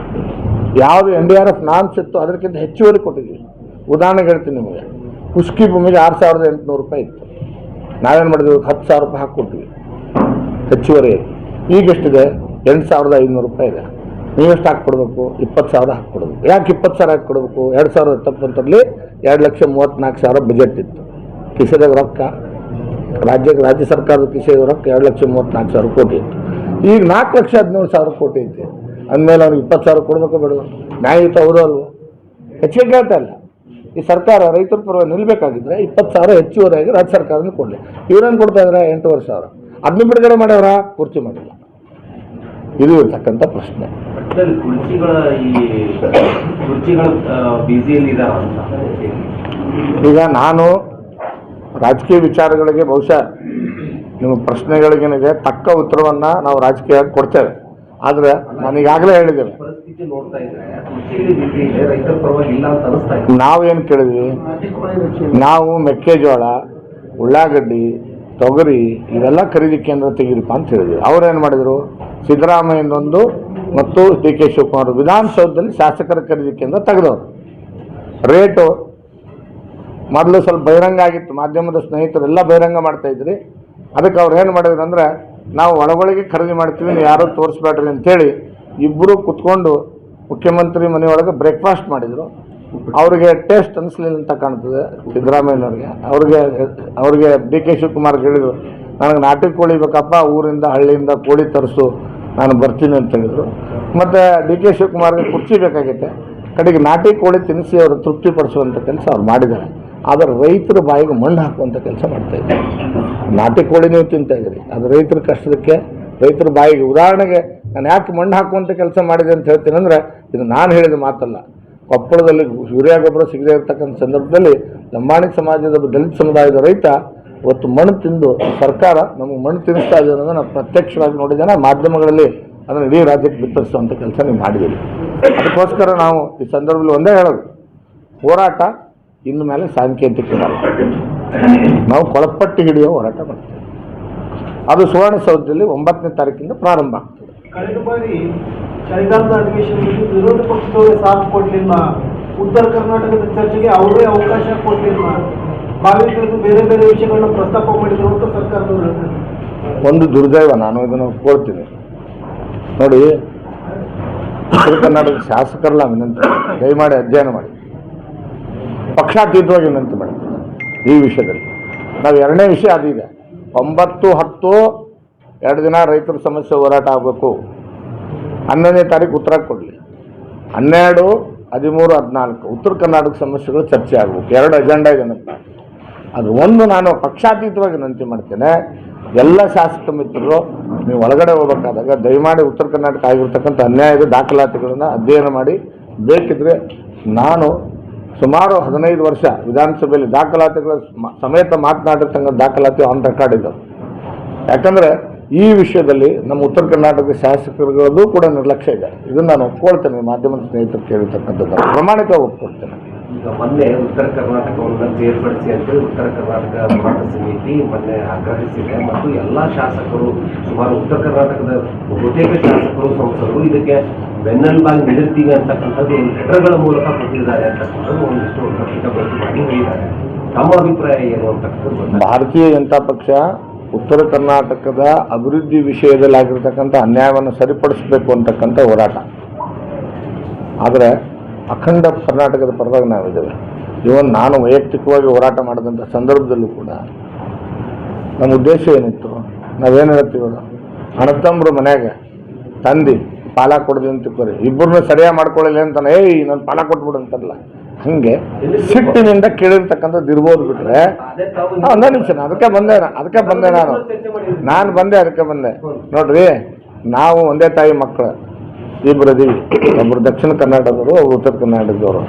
ಯಾವುದು NDRF ನಾರ್ಮ್ಸ್ ಇತ್ತು ಅದಕ್ಕಿಂತ ಹೆಚ್ಚುವರಿ ಕೊಟ್ಟಿದ್ವಿ. ಉದಾಹರಣೆಗೆ ಹೇಳ್ತೀನಿ ನಿಮಗೆ, ಕುಷ್ಕಿ ಭೂಮಿಗೆ 6,800 ರೂಪಾಯಿ ಇತ್ತು. ನಾವೇನು ಮಾಡಿದ್ವಿ, 10,000 ರೂಪಾಯಿ ಹಾಕ್ಕೊಟ್ವಿ ಹೆಚ್ಚುವರಿ. ಈಗೆಷ್ಟಿದೆ? 8,500 ರೂಪಾಯಿ ಇದೆ. ನೀವೆಷ್ಟು ಹಾಕ್ಕೊಡ್ಬೇಕು? 20,000 ಹಾಕ್ಕೊಡ್ಬೇಕು. ಯಾಕೆ 20,000 ಹಾಕ್ಕೊಡ್ಬೇಕು? 2019 2,34,000 ಬಜೆಟ್ ಇತ್ತು. ಕಿಸೆದಾಗ ರೊಕ್ಕ, ರಾಜ್ಯ ಸರ್ಕಾರದ ಕಿಸೆದ ರೊಕ್ಕ 2,34,000 ಕೋಟಿ ಇತ್ತು. ಈಗ 4,17,000 ಕೋಟಿ ಐತಿ. ಅಂದಮೇಲೆ ಅವ್ನಿಗೆ 20,000 ಕೊಡಬೇಕು ಬೇಡ? ನ್ಯಾಯಯುತ ಹೌದು ಅಲ್ವೋ? ಹೆಚ್ಚಿಗೆ ಕೇಳ್ತಾ ಇಲ್ಲ. ಈ ಸರ್ಕಾರ ರೈತರ ಪರವಾಗಿ ನಿಲ್ಲಬೇಕಾಗಿದ್ರೆ 20,000 ಹೆಚ್ಚುವರಿಯಾಗಿ ರಾಜ್ಯ ಸರ್ಕಾರದಿಂದ ಕೊಡಲಿ. ಇವ್ರೇನು ಕೊಡ್ತಾ ಇದ್ದಾರೆ? 8,500. ಅದನ್ನು ಬಿಡುಗಡೆ ಮಾಡ್ಯಾರ, ಪೂರ್ತಿ ಮಾಡಿಲ್ಲ. ಇದು ಇರ್ತಕ್ಕಂಥ ಪ್ರಶ್ನೆ. ಈಗ ನಾನು ರಾಜಕೀಯ ವಿಚಾರಗಳಿಗೆ ಬಹುಶಃ ನಿಮ್ಮ ಪ್ರಶ್ನೆಗಳಿಗೇನಿದೆ ತಕ್ಕ ಉತ್ತರವನ್ನು ನಾವು ರಾಜಕೀಯ ಕೊಡ್ತೇವೆ. ಆದರೆ ನಾನು ಈಗಾಗಲೇ ಹೇಳಿದ್ದೇನೆ, ನಾವೇನು ಕೇಳಿದ್ವಿ, ನಾವು ಮೆಕ್ಕೆಜೋಳ, ಉಳ್ಳಾಗಡ್ಡಿ, ತೊಗರಿ ಇವೆಲ್ಲ ಖರೀದಿ ಕೇಂದ್ರ ತೆಗೀರಿಪ್ಪ ಅಂತ ಹೇಳಿದ್ವಿ. ಅವ್ರೇನು ಮಾಡಿದರು? ಸಿದ್ದರಾಮಯ್ಯನೊಂದು ಮತ್ತು DK ಶಿವಕುಮಾರ್ ವಿಧಾನಸೌಧದಲ್ಲಿ ಶಾಸಕರ ಖರೀದಿ ಕೇಂದ್ರ ತೆಗೆದವರು. ರೇಟು ಮೊದಲು ಸ್ವಲ್ಪ ಬಹಿರಂಗ ಆಗಿತ್ತು, ಮಾಧ್ಯಮದ ಸ್ನೇಹಿತರೆಲ್ಲ ಬಹಿರಂಗ ಮಾಡ್ತಾಯಿದ್ರಿ. ಅದಕ್ಕೆ ಅವ್ರು ಏನು ಮಾಡಿದ್ರು ಅಂದರೆ, ನಾವು ಒಳಗೊಳಗೆ ಖರೀದಿ ಮಾಡ್ತೀವಿ, ನೀವು ಯಾರೂ ತೋರಿಸ್ಬೇಡ್ರಿ ಅಂತೇಳಿ ಇಬ್ಬರು ಕುತ್ಕೊಂಡು ಮುಖ್ಯಮಂತ್ರಿ ಮನೆಯೊಳಗೆ ಬ್ರೇಕ್ಫಾಸ್ಟ್ ಮಾಡಿದರು. ಅವ್ರಿಗೆ ಟೇಸ್ಟ್ ಅನಿಸ್ಲಿಲ್ಲ ಅಂತ ಕಾಣ್ತದೆ ಸಿದ್ದರಾಮಯ್ಯನವ್ರಿಗೆ. ಅವ್ರಿಗೆ DK ಶಿವಕುಮಾರ್ಗೆ ಹೇಳಿದರು, ನನಗೆ ನಾಟಿ ಕೋಳಿ ಬೇಕಪ್ಪ, ಊರಿಂದ ಹಳ್ಳಿಯಿಂದ ಕೋಳಿ ತರಿಸು, ನಾನು ಬರ್ತೀನಿ ಅಂತ ಹೇಳಿದರು. ಮತ್ತು DK ಶಿವಕುಮಾರ್ಗೆ ಕುರ್ಚಿ ಬೇಕಾಗೈತೆ, ಕಡೆಗೆ ನಾಟಿ ಕೋಳಿ ತಿನ್ನಿಸಿ ಅವರು ತೃಪ್ತಿಪಡಿಸುವಂಥ ಕೆಲಸ ಅವ್ರು ಮಾಡಿದ್ದಾರೆ. ಆದರೆ ರೈತರ ಬಾಯಿಗೆ ಮಣ್ಣು ಹಾಕುವಂಥ ಕೆಲಸ ಮಾಡ್ತಾಯಿದ್ದಾರೆ. ನಾಟಿ ಕೋಳಿ ನೀವು ತಿಂತಾಯಿದ್ರಿ, ಅದು ರೈತರ ಕಷ್ಟಕ್ಕೆ, ರೈತರ ಬಾಯಿಗೆ. ಉದಾಹರಣೆಗೆ ನಾನು ಯಾಕೆ ಮಣ್ಣು ಹಾಕುವಂಥ ಕೆಲಸ ಮಾಡಿದೆ ಅಂತ ಹೇಳ್ತೀನಿ ಅಂದರೆ, ಇದು ನಾನು ಹೇಳಿದ ಮಾತಲ್ಲ. ಕೊಪ್ಪಳದಲ್ಲಿ ಯೂರಿಯಾ ಗೊಬ್ಬರ ಸಿಗದೇ ಇರತಕ್ಕಂಥ ಸಂದರ್ಭದಲ್ಲಿ ಲಂಬಾಣಿ ಸಮಾಜದ ದಲಿತ ಸಮುದಾಯದ ರೈತ ಇವತ್ತು ಮಣ್ಣು ತಿಂದು ಸರ್ಕಾರ ನಮಗೆ ಮಣ್ಣು ತಿನ್ನಿಸ್ತಾ ಇದೆ ಅನ್ನೋದನ್ನು ನಾವು ಪ್ರತ್ಯಕ್ಷವಾಗಿ ನೋಡಿದ್ದೇನೆ. ಮಾಧ್ಯಮಗಳಲ್ಲಿ ಅದನ್ನು ಇಡೀ ರಾಜ್ಯಕ್ಕೆ ಬಿತ್ತರಿಸುವಂಥ ಕೆಲಸ ನೀವು ಮಾಡಿದ್ದೀವಿ. ಅದಕ್ಕೋಸ್ಕರ ನಾವು ಈ ಸಂದರ್ಭದಲ್ಲಿ ಒಂದೇ ಹೇಳೋದು, ಹೋರಾಟ ಇನ್ನು ಮೇಲೆ ಸಾಂಕೇತಿಕ ಇರಲ್ಲ. ನಾವು ಕೊಳಪಟ್ಟಿ ಹಿಡಿಯೋ ಹೋರಾಟ ಮಾಡ್ತೇವೆ. ಅದು ಸುವರ್ಣಸೌಧದಲ್ಲಿ 9ನೇ ತಾರೀಕಿಂದ ಪ್ರಾರಂಭ ಆಗ್ತದೆ. ಕಳೆದ ಬಾರಿ ಚಳಿಗಾಲದ ಅಧಿವೇಶನದಲ್ಲಿ ವಿರೋಧ ಪಕ್ಷದವರೇ ಸಾಥ್ ಕೊಡಲಿಲ್ಲ, ಉತ್ತರ ಕರ್ನಾಟಕದ ಚರ್ಚೆಗೆ ಅವರೇ ಅವಕಾಶ ಕೊಡಲಿಲ್ಲ, ಬಾವಿ ಕಳೆದು ಬೇರೆ ಬೇರೆ ವಿಷಯಗಳನ್ನ ಪ್ರಸ್ತಾಪ ಮಾಡಿದ್ರು ಅಂತ ಸರ್ಕಾರದವರು ಹೇಳ್ತಾರೆ. ಒಂದು ದುರ್ದೈವ, ನಾನು ಇದನ್ನು ಒಪ್ಕೊಳ್ತೀನಿ. ನೋಡಿ, ಉತ್ತರ ಕರ್ನಾಟಕದ ಶಾಸಕರೆಲ್ಲ ವಿನಂತಿ ದಯಮಾಡಿ ಅಧ್ಯಯನ ಮಾಡಿ, ಪಕ್ಷಾತೀತವಾಗಿ ವಿನಂತಿ ಮಾಡ್ತೀವಿ ಈ ವಿಷಯದಲ್ಲಿ. ನಾವು ಎರಡನೇ ವಿಷಯ ಅದಿದೆ, 9, 10 2 ದಿನ ರೈತರ ಸಮಸ್ಯೆ ಹೋರಾಟ ಆಗಬೇಕು. 11ನೇ ತಾರೀಕು ಉತ್ತರ ಕೊಡಲಿ. 12, 13, 14 ಉತ್ತರ ಕರ್ನಾಟಕ ಸಮಸ್ಯೆಗಳು ಚರ್ಚೆ ಆಗಬೇಕು. 2 ಅಜೆಂಡಾ ಇದೆ ನನ್ನ. ಅದು ಒಂದು ನಾನು ಪಕ್ಷಾತೀತವಾಗಿ ವಿನಂತಿ ಮಾಡ್ತೇನೆ, ಎಲ್ಲ ಶಾಸಕ ಮಿತ್ರರು ನೀವು ಒಳಗಡೆ ಹೋಗಬೇಕಾದಾಗ ದಯಮಾಡಿ ಉತ್ತರ ಕರ್ನಾಟಕ ಆಗಿರ್ತಕ್ಕಂಥ ಅನ್ಯಾಯದ ದಾಖಲಾತಿಗಳನ್ನು ಅಧ್ಯಯನ ಮಾಡಿ, ಬೇಕಿದ್ರೆ ನಾನು ಸುಮಾರು 15 ವರ್ಷ ವಿಧಾನಸಭೆಯಲ್ಲಿ ದಾಖಲಾತಿಗಳ ಸಮೇತ ಮಾತನಾಡಿರ್ತಕ್ಕಂಥ ದಾಖಲಾತಿ ಆನ್ ರೆಕಾರ್ಡ್ ಇದ್ದವು. ಯಾಕಂದರೆ ಈ ವಿಷಯದಲ್ಲಿ ನಮ್ಮ ಉತ್ತರ ಕರ್ನಾಟಕದ ಶಾಸಕರುಗಳದ್ದು ಕೂಡ ನಿರ್ಲಕ್ಷ್ಯ ಇದೆ. ಇದನ್ನು ನಾನು ಒಪ್ಕೊಳ್ತೇನೆ, ಮಾಧ್ಯಮದ ಸ್ನೇಹಿತರು ಕೇಳಿರ್ತಕ್ಕಂಥದ್ದು ಪ್ರಾಮಾಣಿಕವಾಗಿ ಒಪ್ಕೊಳ್ತೇನೆ. ಈಗ ಮೊನ್ನೆ ಉತ್ತರ ಕರ್ನಾಟಕವನ್ನು ಬೇರ್ಪಡಿಸಿ ಅಂತ ಉತ್ತರ ಕರ್ನಾಟಕ ಹೋರಾಟ ಸಮಿತಿ ಮೊನ್ನೆ ಆಗ್ರಹಿಸಿದೆ ಮತ್ತು ಎಲ್ಲ ಶಾಸಕರು, ಸುಮಾರು ಉತ್ತರ ಕರ್ನಾಟಕದ ಬಹುತೇಕ ಶಾಸಕರು, ಸಂಸದರು ಇದಕ್ಕೆ ಬೆನ್ನೆಲುಬಾಗಿ ನಿಲ್ಲಿರ್ತೀವಿ ಅಂತಕ್ಕಂಥದ್ದು ಲೆಟರ್ಗಳ ಮೂಲಕ ಕೊಟ್ಟಿದ್ದಾರೆ ಅಂತಕ್ಕಂಥದ್ದು ಒಂದಿಷ್ಟು ಪತ್ರಿಕಾಗೋಷ್ಠಿ ಮಾಡಿ ಹೇಳಿದ್ದಾರೆ. ತಮ್ಮ ಅಭಿಪ್ರಾಯ ಏನು ಅಂತಕ್ಕಂಥದ್ದು? ಭಾರತೀಯ ಜನತಾ ಪಕ್ಷ ಉತ್ತರ ಕರ್ನಾಟಕದ ಅಭಿವೃದ್ಧಿ ವಿಷಯದಲ್ಲಿ ಆಗಿರ್ತಕ್ಕಂಥ ಅನ್ಯಾಯವನ್ನು ಸರಿಪಡಿಸಬೇಕು ಅಂತಕ್ಕಂಥ ಹೋರಾಟ. ಆದರೆ ಅಖಂಡ ಕರ್ನಾಟಕದ ಪರವಾಗಿ ನಾವಿದ್ದೇವೆ. ಇವನ್ ನಾನು ವೈಯಕ್ತಿಕವಾಗಿ ಹೋರಾಟ ಮಾಡಿದಂಥ ಸಂದರ್ಭದಲ್ಲೂ ಕೂಡ ನಮ್ಮ ಉದ್ದೇಶ ಏನಿತ್ತು, ನಾವೇನು ಹೇಳ್ತೀವಲ್ಲ, ಅಣ್ಣತಮ್ಮರು ಮನ್ಯಾಗ ತಂದು ಪಾಲ ಕೊಡೋದು ಅಂತ ತಿಳ್ಕೊರಿ, ಇಬ್ಬರನ್ನ ಸರಿಯಾಗಿ ಮಾಡ್ಕೊಳ್ಳಿಲ್ಲ ಅಂತಾನೆ ಏಯ್ ನಾನು ಪಾಲ ಕೊಟ್ಬಿಡು ಅಂತಾರಲ್ಲ, ಹಾಗೆ ಸಿಟ್ಟಿನಿಂದ ಕೇಳಿರ್ತಕ್ಕಂಥದ್ದು ಇರ್ಬೋದು. ಬಿಟ್ರೆ ಒಂದೇ ನಿಮಿಷ, ಅದಕ್ಕೆ ಬಂದೆ ನಾನು ಬಂದೆ ಅದಕ್ಕೆ ಬಂದೆ. ನೋಡ್ರಿ, ನಾವು ಒಂದೇ ತಾಯಿ ಮಕ್ಕಳು ಇಬ್ಬರು ಅದೀವಿ. ಒಬ್ಬರು ದಕ್ಷಿಣ ಕರ್ನಾಟಕದವರು, ಒಬ್ಬರು ಉತ್ತರ ಕರ್ನಾಟಕದವರು.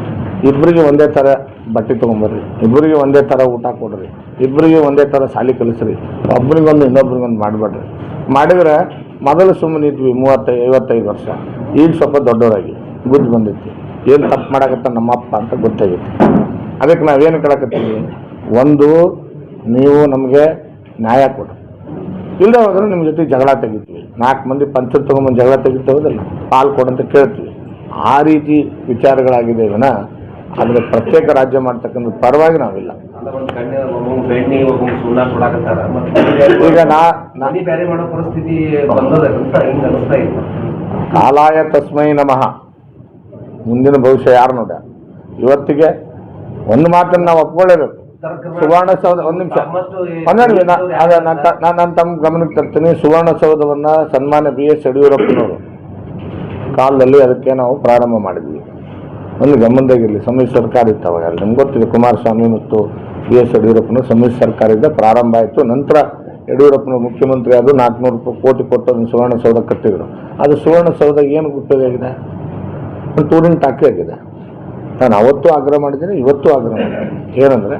ಇಬ್ಬರಿಗೆ ಒಂದೇ ಥರ ಬಟ್ಟೆ ತೊಗೊಂಬರ್ರಿ, ಇಬ್ಬರಿಗೆ ಒಂದೇ ಥರ ಊಟ ಕೊಡ್ರಿ, ಇಬ್ಬರಿಗೆ ಒಂದೇ ಥರ ಶಾಲೆ ಕಲಿಸ್ರಿ, ಒಬ್ರಿಗೊಂದು ಇನ್ನೊಬ್ರಿಗೊಂದು ಮಾಡಬೇಡ್ರಿ. ಮಾಡಿದ್ರೆ ಮೊದಲು ಸುಮ್ಮನೆ ಇದ್ವಿ 30-55 ವರ್ಷ, ಈಗ ಸ್ವಲ್ಪ ದೊಡ್ಡವರಾಗಿ ಬುದ್ಧಿ ಬಂದಿತ್ತು, ಏನು ತಪ್ಪು ಮಾಡಕತ್ತ ನಮ್ಮಪ್ಪ ಅಂತ ಗೊತ್ತಾಗಿತ್ತು. ಅದಕ್ಕೆ ನಾವೇನು ಕೇಳಕತ್ತೀವಿ, ಒಂದು ನೀವು ನಮಗೆ ನ್ಯಾಯ ಕೊಡಿ, ಇಲ್ಲದೆ ಹೋದ್ರೆ ನಿಮ್ಮ ಜೊತೆ ಜಗಳ ತೆಗಿತೀವಿ. 4 ಮಂದಿ ಪಂಚರ್ ತೊಗೊಂಬಂದು ಜಗಳ ತೆಗಿತೇವದಲ್ಲ, ಪಾಲು ಕೊಡಂತ ಕೇಳ್ತೀವಿ. ಆ ರೀತಿ ವಿಚಾರಗಳಾಗಿದೆ ವಿನ ಆದರೆ ಪ್ರತ್ಯೇಕ ರಾಜ್ಯ ಮಾಡ್ತಕ್ಕಂಥ ಪರವಾಗಿ ನಾವಿಲ್ಲ. ಈಗ ಬೇರೆ ಮಾಡೋ ಪರಿಸ್ಥಿತಿ ಅನಿಸ್ತಾ ಇಲ್ಲ. ಕಾಲಾಯ ತಸ್ಮೈ ನಮಃ. ಮುಂದಿನ ಭವಿಷ್ಯ ಯಾರು ನೋಡ. ಇವತ್ತಿಗೆ ಒಂದು ಮಾತನ್ನು ನಾವು ಒಪ್ಕೊಳ್ಳೇಬೇಕು. ಸುವರ್ಣಸೌಧ, ಒಂದು ನಿಮಿಷ ನಾನು ತಮ್ಮ ಗಮನಕ್ಕೆ ತರ್ತೀನಿ. ಸುವರ್ಣಸೌಧವನ್ನು ಸನ್ಮಾನ್ಯ BS ಯಡಿಯೂರಪ್ಪನವರು ಕಾಲದಲ್ಲಿ ಅದಕ್ಕೆ ನಾವು ಪ್ರಾರಂಭ ಮಾಡಿದ್ವಿ. ಒಂದು ಗಮನದಾಗಿರಲಿ, ಸಮ್ಮಿಶ್ರ ಸರ್ಕಾರ ಇತ್ತು ಅವಾಗ, ನಮ್ಗೆ ಗೊತ್ತಿದೆ. ಕುಮಾರಸ್ವಾಮಿ ಮತ್ತು BS ಯಡಿಯೂರಪ್ಪನ ಸಮ್ಮಿಶ್ರ ಸರ್ಕಾರದಿಂದ ಪ್ರಾರಂಭ ಆಯಿತು. ನಂತರ ಯಡಿಯೂರಪ್ಪನ ಮುಖ್ಯಮಂತ್ರಿ ಅದು 400 ಕೋಟಿ ಕೊಟ್ಟು ಅದನ್ನು ಸುವರ್ಣಸೌಧ ಕಟ್ಟಿದರು. ಅದು ಸುವರ್ಣಸೌಧ ಏನು ಉಪಯೋಗ ಆಗಿದೆ? ಒಂದು ಟೂರಿನ ಟಾಕಿ ಆಗಿದೆ. ನಾನು ಅವತ್ತು ಆಗ್ರಹ ಮಾಡಿದ್ದೀನಿ, ಇವತ್ತು ಆಗ್ರಹ ಮಾಡಿದ್ದೀನಿ. ಏನಂದರೆ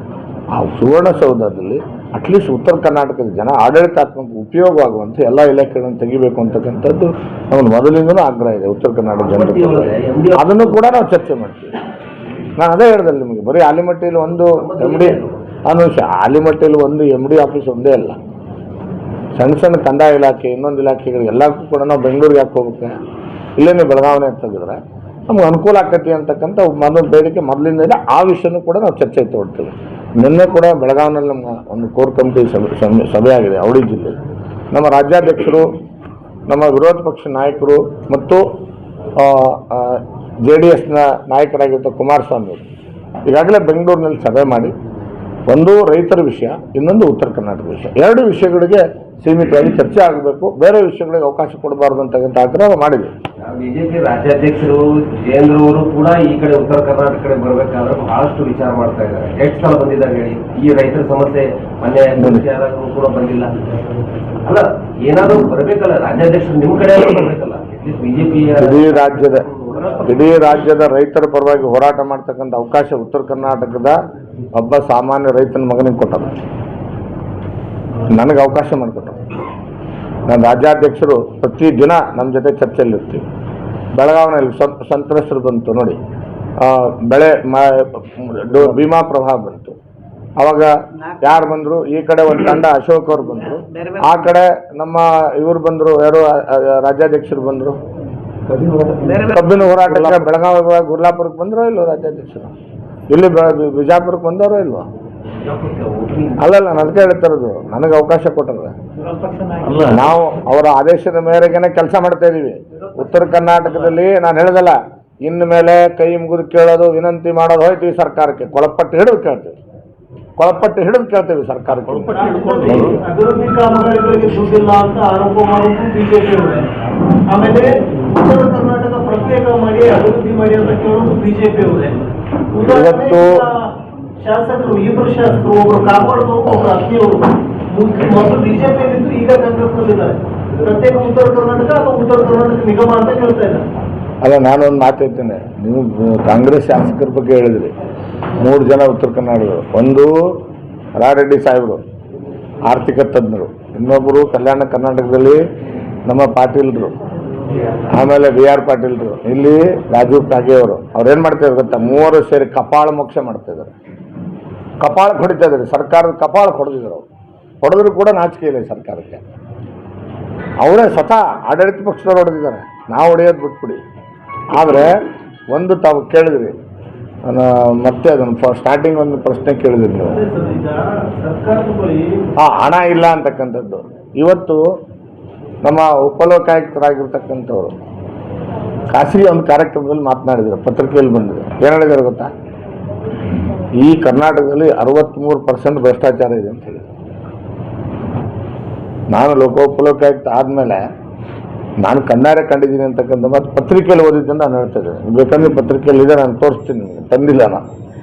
ಆ ಸುವರ್ಣಸೌಧದಲ್ಲಿ ಅಟ್ಲೀಸ್ಟ್ ಉತ್ತರ ಕರ್ನಾಟಕದ ಜನ ಆಡಳಿತಾತ್ಮಕ ಉಪಯೋಗವಾಗುವಂಥ ಎಲ್ಲ ಇಲಾಖೆಗಳನ್ನು ತೆಗಿಬೇಕು ಅಂತಕ್ಕಂಥದ್ದು ನಮ್ಮದು ಮೊದಲಿಂದಲೂ ಆಗ್ರಹ ಇದೆ ಉತ್ತರ ಕರ್ನಾಟಕ ಜನರಿಗೆ. ಅದನ್ನು ಕೂಡ ನಾವು ಚರ್ಚೆ ಮಾಡ್ತೀವಿ. ನಾನು ಅದೇ ಹೇಳ್ದಲ್ಲ ನಿಮಗೆ, ಬರೀ ಆಲಿಮಟ್ಟಿಯಲ್ಲಿ ಒಂದು MD ಆಲಿಮಟ್ಟಿಯಲ್ಲಿ ಒಂದು MD ಆಫೀಸ್ ಒಂದೇ ಅಲ್ಲ, ಸಣ್ಣ ಸಣ್ಣ ಕಂದಾಯ ಇಲಾಖೆ, ಇನ್ನೊಂದು ಇಲಾಖೆಗಳು ಎಲ್ಲಕ್ಕೂ ಕೂಡ ನಾವು ಬೆಂಗಳೂರಿಗೆ ಯಾಕೆ ಹೋಗುತ್ತೆ, ಇಲ್ಲೇ ನೀವು ಬೆಳಗಾವಿನೇ ತೆಗೆದ್ರೆ ನಮ್ಗೆ ಅನುಕೂಲ ಆಕತಿ ಅಂತಕ್ಕಂಥ ಮೊದಲು ಬೇಡಿಕೆ ಮೊದಲಿಂದ ಇದೆ. ಆ ವಿಷಯನೂ ಕೂಡ ನಾವು ಚರ್ಚೆ ತಗೊಳ್ತೀವಿ. ನಿನ್ನೆ ಕೂಡ ಬೆಳಗಾವಿನಲ್ಲಿ ನಮ್ಮ ಒಂದು ಕೋರ್ ಕಮಿಟಿ ಸಭೆ ಆಗಿದೆ ಅವಳಿ ಜಿಲ್ಲೆ. ನಮ್ಮ ರಾಜ್ಯಾಧ್ಯಕ್ಷರು, ನಮ್ಮ ವಿರೋಧ ಪಕ್ಷ ನಾಯಕರು ಮತ್ತು JDSನ ನಾಯಕರಾಗಿದ್ದ ಕುಮಾರಸ್ವಾಮಿ ಅವರು ಈಗಾಗಲೇ ಬೆಂಗಳೂರಿನಲ್ಲಿ ಸಭೆ ಮಾಡಿ, ಒಂದು ರೈತರ ವಿಷಯ, ಇನ್ನೊಂದು ಉತ್ತರ ಕರ್ನಾಟಕ ವಿಷಯ, 2 ವಿಷಯಗಳಿಗೆ ಸೀಮಿತವಾಗಿ ಚರ್ಚೆ ಆಗಬೇಕು, ಬೇರೆ ವಿಷಯಗಳಿಗೆ ಅವಕಾಶ ಕೊಡಬಾರ್ದು ಅಂತಕ್ಕಂಥ ಆಗ್ರಹ ಮಾಡಿದೆ. ಬಿಜೆಪಿ ರಾಜ್ಯಾಧ್ಯಕ್ಷರು ಜಯೇಂದ್ರ ಅವರು ಕೂಡ ಈ ಕಡೆ ಉತ್ತರ ಕರ್ನಾಟಕ ಕಡೆ ಬರಬೇಕಾದ್ರೆ ಬಹಳಷ್ಟು ವಿಚಾರ ಮಾಡ್ತಾ ಇದ್ದಾರೆ. ಎಷ್ಟು ಸಲ ಬಂದಿದ್ದಾರೆ ಹೇಳಿ? ಈ ರೈತರ ಸಮಸ್ಯೆ ಮೊನ್ನೆ ಕೂಡ ಬಂದಿಲ್ಲ ಅಲ್ಲ, ಏನಾದರೂ ಬರಬೇಕಲ್ಲ ರಾಜ್ಯಾಧ್ಯಕ್ಷರು, ನಿಮ್ಮ ಕಡೆ ಬರಬೇಕಲ್ಲ. ಬಿಜೆಪಿ ಇಡೀ ರಾಜ್ಯದ ರೈತರ ಪರವಾಗಿ ಹೋರಾಟ ಮಾಡ್ತಕ್ಕಂಥ ಅವಕಾಶ ಉತ್ತರ ಕರ್ನಾಟಕದ ಒಬ್ಬ ಸಾಮಾನ್ಯ ರೈತನ ಮಗನಿಗೆ ಕೊಟ್ಟರು, ನನಗೆ ಅವಕಾಶ ಮಾಡಿಕೊಟ್ಟರು. ನಾನು ರಾಜ್ಯಾಧ್ಯಕ್ಷರು ಪ್ರತಿ ದಿನ ನಮ್ಮ ಜೊತೆ ಚರ್ಚೆಯಲ್ಲಿರ್ತೀವಿ. ಬೆಳಗಾವಿನಲ್ಲಿ ಸಂತ್ರಸ್ತರು ಬಂತು ನೋಡಿ, ಬೆಳೆ ಭೀಮಾ ಪ್ರವಾಹ ಬಂತು. ಅವಾಗ ಯಾರು ಬಂದರು? ಈ ಕಡೆ ಒಂದು ತಂಡ ಅಶೋಕ್ ಅವರು ಬಂದರು, ಆ ಕಡೆ ನಮ್ಮ ಇವರು ಬಂದರು, ಯಾರು ರಾಜ್ಯಾಧ್ಯಕ್ಷರು ಬಂದರು. ಕಬ್ಬಿನ ಹೋರಾಟಕ್ಕೆ ಬೆಳಗಾವಿ ಗುರ್ಲಾಪುರಕ್ಕೆ ಬಂದರೋ ಇಲ್ವೋ ರಾಜ್ಯಾಧ್ಯಕ್ಷರು? ಇಲ್ಲಿ ಬಿಜಾಪುರಕ್ಕೆ ಬಂದವರೋ ಇಲ್ವೋ? ಅಲ್ಲಲ್ಲ, ನಾನು ಅದಕ್ಕೆ ಹೇಳ್ತಿರೋದು, ನನಗೆ ಅವಕಾಶ ಕೊಟ್ಟರೆ ನಾವು ಅವರ ಆದೇಶದ ಮೇರೆಗೆ ಕೆಲಸ ಮಾಡ್ತಾ ಇದ್ದೀವಿ. ಉತ್ತರ ಕರ್ನಾಟಕದಲ್ಲಿ ನಾನು ಹೇಳಿದಲ್ಲ, ಇನ್ನು ಮೇಲೆ ಕೈ ಮುಗಿದು ಕೇಳೋದು, ವಿನಂತಿ ಮಾಡೋದು ಹೋಯ್ತು ಈ ಸರ್ಕಾರಕ್ಕೆ. ಕೊಳಪಟ್ಟು ಹಿಡಿದು ಕೇಳ್ತೀವಿ ಸರ್ಕಾರಕ್ಕೆ. ಅಭಿವೃದ್ಧಿ ಕಾಮಗಾರಿಗಳಿಗೆ ದುಡ್ಡಿಲ್ಲ ಅಂತ ಆರೋಪ ಮಾಡೋದು ಬಿಜೆಪಿ ಅವರೇ. ಆಮೇಲೆ ಉತ್ತರ ಕರ್ನಾಟಕ ಪ್ರತ್ಯೇಕ ಮಾಡಿ ಅಭಿವೃದ್ಧಿ ಮಾಡಿ ಅಂತ ಕೇಳೋದು ಬಿಜೆಪಿ ಅವರೇ. ಶಾಸಕರು, ಇಬ್ಬರು ಶಾಸಕರು, ಒಬ್ರು ಕಾಪಾಡೋದು, ಒಬ್ರು ಅತ್ತಿಯವರು ಮೊದಲು ಬಿಜೆಪಿಯಲ್ಲಿದ್ದು ಈಗ ಕಾಂಗ್ರೆಸ್ನಲ್ಲಿದ್ದಾರೆ. ಪ್ರತ್ಯೇಕ ಉತ್ತರ ಕರ್ನಾಟಕ ಅಥವಾ ಉತ್ತರ ಕರ್ನಾಟಕ ನಿಗಮ ಅಂತ ಕೇಳ್ತಾ ಇದ್ದಾರೆ. ಅಲ್ಲ, ನಾನೊಂದು ಮಾತಾಡ್ತೇನೆ. ನೀವು ಕಾಂಗ್ರೆಸ್ ಶಾಸಕರ ಬಗ್ಗೆ ಹೇಳಿದ್ರಿ, 3 ಜನ ಉತ್ತರ ಕನ್ನಡಿಗರು. ಒಂದು ರಾರೆಡ್ಡಿ ಸಾಹೇಬರು, ಆರ್ಥಿಕ ತಜ್ಞರು. ಇನ್ನೊಬ್ಬರು ಕಲ್ಯಾಣ ಕರ್ನಾಟಕದಲ್ಲಿ ನಮ್ಮ ಪಾಟೀಲ್ರು, ಆಮೇಲೆ BR ಪಾಟೀಲ್ರು, ಇಲ್ಲಿ ರಾಜೀವ್ ಕಾಗೆ ಅವರು. ಅವ್ರೇನು ಮಾಡ್ತಾಯಿದ್ರು ಗೊತ್ತಾ? 3 ಸೇರಿ ಕಪಾಳ ಮೋಕ್ಷ ಮಾಡ್ತಾಯಿದ್ದಾರೆ. ಕಪಾಳ ಹೊಡಿತಾ ಇದ್ದಾರೆ, ಸರ್ಕಾರದ ಕಪಾಳ ಹೊಡೆದಿದ್ರು. ಹೊಡೆದ್ರು ಕೂಡ ನಾಚಿಕೆ ಇಲ್ಲ ಸರ್ಕಾರಕ್ಕೆ. ಅವರೇ ಸ್ವತಃ ಆಡಳಿತ ಪಕ್ಷದವ್ರು ಹೊಡೆದಿದ್ದಾರೆ, ನಾವು ಹೊಡೆಯೋದು ಬಿಟ್ಬಿಡಿ. ಆದರೆ ಒಂದು ತಾವು ಕೇಳಿದ್ರಿ, ಮತ್ತೆ ಅದನ್ನು ಸ್ಟಾರ್ಟಿಂಗ್ ಒಂದು ಪ್ರಶ್ನೆ ಕೇಳಿದ್ರಿ ನೀವು. ಅದೇ ಸರ್, ಈಗ ಸರ್ಕಾರದ ಬಳಿ ಹಣ ಇಲ್ಲ ಅಂತಕ್ಕಂಥದ್ದು. ಇವತ್ತು ನಮ್ಮ ಉಪಲೋಕಾಯುಕ್ತರಾಗಿರ್ತಕ್ಕಂಥವ್ರು ಖಾಸಗಿ ಒಂದು ಕಾರ್ಯಕ್ರಮದಲ್ಲಿ ಮಾತನಾಡಿದರು, ಪತ್ರಿಕೆಯಲ್ಲಿ ಬಂದಿದೆ. ಏನು ಹೇಳಿದ್ದಾರೆ ಗೊತ್ತಾ? ಈ ಕರ್ನಾಟಕದಲ್ಲಿ 63% ಭ್ರಷ್ಟಾಚಾರ ಇದೆ ಅಂತ ಹೇಳಿ. ನಾನು ಉಪಲೋಕಾಯುಕ್ತ ಆದಮೇಲೆ ನಾನು ಕಣ್ಣಾರೆ ಕಂಡಿದ್ದೀನಿ ಅಂತಕ್ಕಂಥ ಮತ್ತು ಪತ್ರಿಕೆಯಲ್ಲಿ ಓದಿದ್ದನ್ನು ನಾನು ಹೇಳ್ತಾ ಇದ್ದೇನೆ. ಬೇಕಂದ್ರೆ ಪತ್ರಿಕೆಯಲ್ಲಿದೆ, ನಾನು ತೋರಿಸ್ತೀನಿ ನಿಮಗೆ, ತಂದಿಲ್ಲ ನಾನು.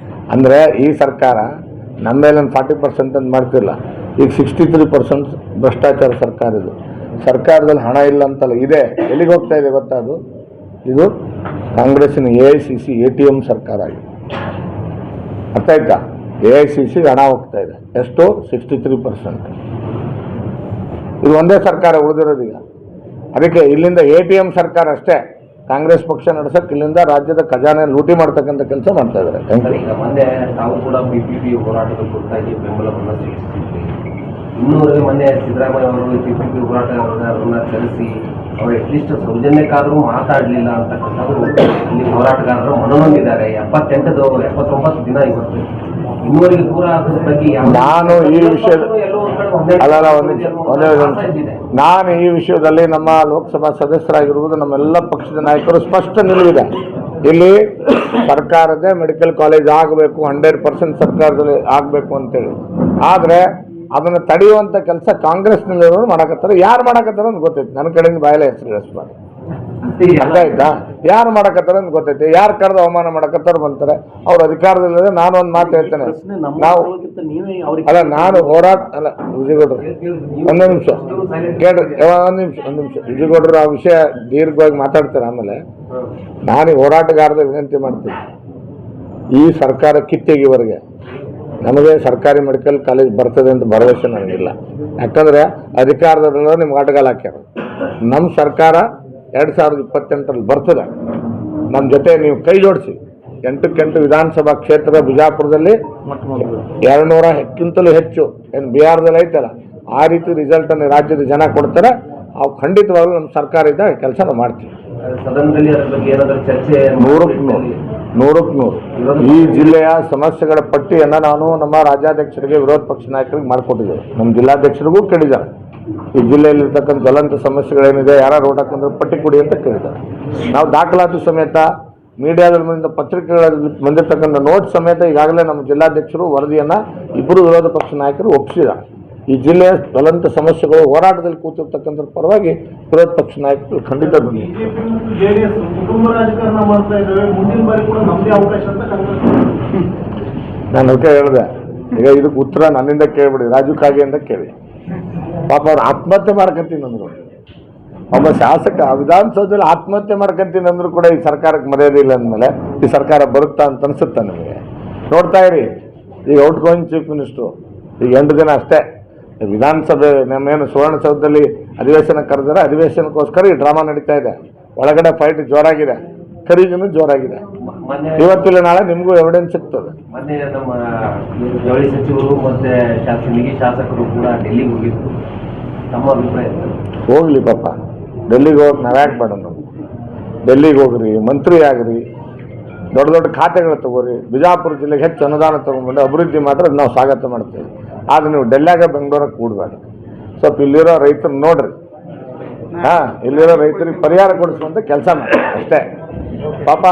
ಅಂದರೆ ಈ ಸರ್ಕಾರ ನಮ್ಮ ಮೇಲೆ 40% ಅಂತ ಮಾಡ್ತಿಲ್ಲ, ಈಗ 63% ಭ್ರಷ್ಟಾಚಾರ ಸರ್ಕಾರ ಇದು. ಸರ್ಕಾರದಲ್ಲಿ ಹಣ ಇಲ್ಲ ಅಂತಲ್ಲ, ಇದೆ. ಎಲ್ಲಿಗೆ ಹೋಗ್ತಾ ಇದೆ ಗೊತ್ತಾ? ಇದು ಕಾಂಗ್ರೆಸ್ಸಿನ AICC ATM ಸರ್ಕಾರ ಆಗಿದೆ. ಅರ್ಥ ಆಯ್ತಾ? AICC ಹಣ ಹೋಗ್ತಾ ಇದೆ. ಎಷ್ಟು? 63%. ಇದು ಒಂದೇ ಸರ್ಕಾರ ಉಳಿದಿರೋದೀಗ. ಅದಕ್ಕೆ ಇಲ್ಲಿಂದ ATM ಸರ್ಕಾರ ಅಷ್ಟೇ ಕಾಂಗ್ರೆಸ್ ಪಕ್ಷ ನಡೆಸಕ್ಕೆ ಇಲ್ಲಿಂದ ರಾಜ್ಯದ ಖಜಾನೆ ಲೂಟಿ ಮಾಡ್ತಕ್ಕಂಥ ಕೆಲಸ ಮಾಡ್ತಾ ಇದ್ದಾರೆ. ಈಗ ಮೊನ್ನೆ ತಾವು ಕೂಡ BPP ಹೋರಾಟದ ಕುರಿತಾಗಿ ಬೆಂಬಲವನ್ನು ಸೂಚಿಸಿದ್ರಿ. ಇನ್ನೂವರೆಗೆ ಮೊನ್ನೆ ಸಿದ್ದರಾಮಯ್ಯ ಅವರು BPP ಹೋರಾಟಗಾರರನ್ನ ಕರೆಸಿ ಅವರು ಅಟ್ಲೀಸ್ಟ್ ಸೌಜನ್ಯಕ್ಕಾದರೂ ಮಾತಾಡಲಿಲ್ಲ ಅಂತಕ್ಕಂಥದ್ದು ಇಲ್ಲಿ ಹೋರಾಟಗಾರರು ಮನನೊಂದಿದ್ದಾರೆ. 79 ದಿನ ಇವತ್ತು ಇನ್ನೂವರೆಗೆ ದೂರ ಆದ್ರ ಬಗ್ಗೆ ನಾನು ಈ ವಿಷಯದ ನಾನು ಈ ವಿಷಯದಲ್ಲಿ ನಮ್ಮ ಲೋಕಸಭಾ ಸದಸ್ಯರಾಗಿರುವುದು ನಮ್ಮೆಲ್ಲ ಪಕ್ಷದ ನಾಯಕರು ಸ್ಪಷ್ಟ ನಿಲುವಿದೆ. ಇಲ್ಲಿ ಸರ್ಕಾರದೇ ಮೆಡಿಕಲ್ ಕಾಲೇಜ್ ಆಗಬೇಕು, 100% ಸರ್ಕಾರದಲ್ಲಿ ಆಗಬೇಕು ಅಂತೇಳಿ. ಆದರೆ ಅದನ್ನು ತಡೆಯುವಂಥ ಕೆಲಸ ಕಾಂಗ್ರೆಸ್ನಲ್ಲಿರೋರು ಮಾಡಕತ್ತಾರೆ. ಯಾರು ಮಾಡಕತ್ತಾರೆ ಅಂತ ಗೊತ್ತೈತೆ. ನನ್ನ ಕಡೆಯಿಂದ ಬಾಯಲ್ಲೇ ಹೆಸರು ಹೇಳಿಸ್ಬಾರ್ದು. ಅರ್ಥ ಆಯ್ತಾ? ಯಾರು ಮಾಡಕತ್ತಾರೆ ಅಂತ ಗೊತ್ತೈತೆ. ಯಾರು ಕರೆದು ಅವಮಾನ ಮಾಡಕತ್ತಾರ ಬಂತಾರೆ. ಅವ್ರ ಅಧಿಕಾರದಲ್ಲಿದೆ. ನಾನು ಒಂದು ಮಾತು ಹೇಳ್ತೇನೆ, ನಾವು ಅಲ್ಲ, ನಾನು ಹೋರಾಟ ಅಲ್ಲ ವಿಜಯಗೌಡರು ಒಂದು ನಿಮಿಷ ಕೇಳ್ರಿ, ಒಂದು ನಿಮಿಷ ವಿಜಯಗೌಡರು ಆ ವಿಷಯ ದೀರ್ಘವಾಗಿ ಮಾತಾಡ್ತಾರೆ. ಆಮೇಲೆ ನಾನು ಹೋರಾಟಗಾರರ ವಿನಂತಿ ಮಾಡ್ತೀನಿ, ಈ ಸರ್ಕಾರ ಕಿತ್ತೆಗಿವರೆಗೆ ನಮಗೆ ಸರ್ಕಾರಿ ಮೆಡಿಕಲ್ ಕಾಲೇಜ್ ಬರ್ತದೆ ಅಂತ ಭರವಸೆ ನನಗಿಲ್ಲ. ಯಾಕಂದರೆ ಅಧಿಕಾರದಲ್ಲ ನಿಮ್ಗೆ ಆಟಗಾಲ ಹಾಕ್ಯಾರ. ನಮ್ಮ ಸರ್ಕಾರ 2028 ಬರ್ತದೆ. ನಮ್ಮ ಜೊತೆ ನೀವು ಕೈ ಜೋಡಿಸಿ. 8 ವಿಧಾನಸಭಾ ಕ್ಷೇತ್ರ ಬಿಜಾಪುರದಲ್ಲಿ 200ಕ್ಕಿಂತಲೂ ಹೆಚ್ಚು ಏನು ಬಿಹಾರದಲ್ಲಿ ಐತಲ್ಲ, ಆ ರೀತಿ ರಿಸಲ್ಟನ್ನು ರಾಜ್ಯದ ಜನ ಕೊಡ್ತಾರೆ. ಅವು ಖಂಡಿತವಾಗಲೂ ನಮ್ಮ ಸರ್ಕಾರ ಇದ್ದಾಗ ಕೆಲಸ ನಾವು ಮಾಡ್ತೀವಿ. ಸದನದಲ್ಲಿ ಅದರ ಬಗ್ಗೆ ಏನಾದರೂ ಚರ್ಚೆ 100ಕ್ಕೆ 100 ಈ ಜಿಲ್ಲೆಯ ಸಮಸ್ಯೆಗಳ ಪಟ್ಟಿಯನ್ನು ನಾನು ನಮ್ಮ ರಾಜ್ಯಾಧ್ಯಕ್ಷರಿಗೆ, ವಿರೋಧ ಪಕ್ಷ ನಾಯಕರಿಗೆ ಮಾಡಿಕೊಟ್ಟಿದ್ದೇವೆ. ನಮ್ಮ ಜಿಲ್ಲಾಧ್ಯಕ್ಷರಿಗೂ ಕೇಳಿದ್ದಾರೆ, ಈ ಜಿಲ್ಲೆಯಲ್ಲಿರ್ತಕ್ಕಂಥ ಜ್ವಲಂತ ಸಮಸ್ಯೆಗಳೇನಿದೆ, ಯಾರು ರೋಡ್ ಹಾಕಂದ್ರೆ ಪಟ್ಟಿ ಕೊಡಿ ಅಂತ ಕೇಳಿದ್ದಾರೆ. ನಾವು ದಾಖಲಾತಿ ಸಮೇತ ಮೀಡಿಯಾದಲ್ಲಿ ಬಂದ ಪತ್ರಿಕೆಗಳಲ್ಲಿ ಬಂದಿರತಕ್ಕಂಥ ನೋಟ್ ಸಮೇತ ಈಗಾಗಲೇ ನಮ್ಮ ಜಿಲ್ಲಾಧ್ಯಕ್ಷರು ವರದಿಯನ್ನು ಇಬ್ಬರು ವಿರೋಧ ಪಕ್ಷ ನಾಯಕರು ಒಪ್ಪಿಸಿದ್ದಾರೆ. ಈ ಜಿಲ್ಲೆಯ ಜ್ವಲಂತ ಸಮಸ್ಯೆಗಳು ಹೋರಾಟದಲ್ಲಿ ಕೂತಿರ್ತಕ್ಕಂಥ ಪರವಾಗಿ ವಿರೋಧ ಪಕ್ಷ ನಾಯಕರು ಖಂಡಿತ ಬಂದಿದೆ. JDS ಕುಟುಂಬ ರಾಜಕಾರಣ ಮಾಡ್ತಾ ಇದ್ದೇವೆ, ಮುಂದಿನ ಬಾರಿ ಕೂಡ ನಮ್ಮದೇ ಅವಕಾಶ ಅಂತ ಕಾಂಗ್ರೆಸ್. ನಾನು ಅದಕ್ಕೆ ಹೇಳಿದೆ, ಈಗ ಇದಕ್ಕೆ ಉತ್ತರ ನನ್ನಿಂದ ಕೇಳಿಬಿಡಿ, ರಾಜು ಕಾಗೆಯಿಂದ ಕೇಳಿ. ಪಾಪ ಅವ್ರು ಆತ್ಮಹತ್ಯೆ ಮಾಡ್ಕೊಂತೀನಿ ಅಂದರು. ಒಬ್ಬ ಶಾಸಕ ವಿಧಾನಸೌಧದಲ್ಲಿ ಆತ್ಮಹತ್ಯೆ ಮಾಡ್ಕೊಂತೀನಿ ಅಂದರೂ ಕೂಡ ಈ ಸರ್ಕಾರಕ್ಕೆ ಮರ್ಯಾದೆ ಇಲ್ಲ ಅಂದಮೇಲೆ ಈ ಸರ್ಕಾರ ಬರುತ್ತಾ ಅಂತ ಅನಿಸುತ್ತಾ ನಿಮಗೆ? ನೋಡ್ತಾ ಇರಿ, ಈಗ ಔಟ್ಗೋಯಿಂಗ್ ಚೀಫ್ ಮಿನಿಸ್ಟ್ರು ಈಗ 8 ದಿನ ಅಷ್ಟೇ ವಿಧಾನಸಭೆ ನಮ್ಮೇನು ಸುವರ್ಣಸೌಧದಲ್ಲಿ ಅಧಿವೇಶನ ಕರೆದರೆ ಅಧಿವೇಶನಕ್ಕೋಸ್ಕರ ಈ ಡ್ರಾಮಾ ನಡೀತಾ ಇದೆ. ಒಳಗಡೆ ಫೈಟ್ ಜೋರಾಗಿದೆ, ಖರೀದಿನೂ ಜೋರಾಗಿದೆ. ಇವತ್ತಿಲ್ಲ ನಾಳೆ ನಿಮಗೂ ಎವಿಡೆನ್ಸ್ ಸಿಗ್ತದೆ. ಮೊನ್ನೆ ನಮ್ಮ ಜವಳಿ ಸಚಿವರು ಮತ್ತೆ ಶಾಸಕರು ಕೂಡ ಡೆಲ್ಲಿಗೆ ಹೋಗಿದ್ರು. ತಮ್ಮ ಅಭಿಪ್ರಾಯ? ಹೋಗ್ಲಿ ಪಾಪ, ಡೆಲ್ಲಿಗೆ ಹೋಗಿ ನಾವ್ಯಾಕೆ ಬೇಡ? ನಾವು ಡೆಲ್ಲಿಗೆ ಹೋಗ್ರಿ, ಮಂತ್ರಿ ಆಗ್ರಿ, ದೊಡ್ಡ ದೊಡ್ಡ ಖಾತೆಗಳು ತಗೋರಿ, ಬಿಜಾಪುರ ಜಿಲ್ಲೆಗೆ ಹೆಚ್ಚು ಅನುದಾನ ತೊಗೊಂಡ್ಬಂದು ಅಭಿವೃದ್ಧಿ ಮಾಡಿದ್ರೆ ನಾವು ಸ್ವಾಗತ ಮಾಡ್ತೀವಿ. ಆದರೆ ನೀವು ಡೆಲ್ಲಿಯಾಗ ಬೆಂಗಳೂರಾಗ ಕೂಡಬೇಡ. ಸ್ವಲ್ಪ ಇಲ್ಲಿರೋ ರೈತರು ನೋಡ್ರಿ, ಇಲ್ಲಿರೋ ರೈತರಿಗೆ ಪರಿಹಾರ ಕೊಡಿಸುವಂಥ ಕೆಲಸ ಮಾಡಿ ಅಷ್ಟೇ. ಪಾಪ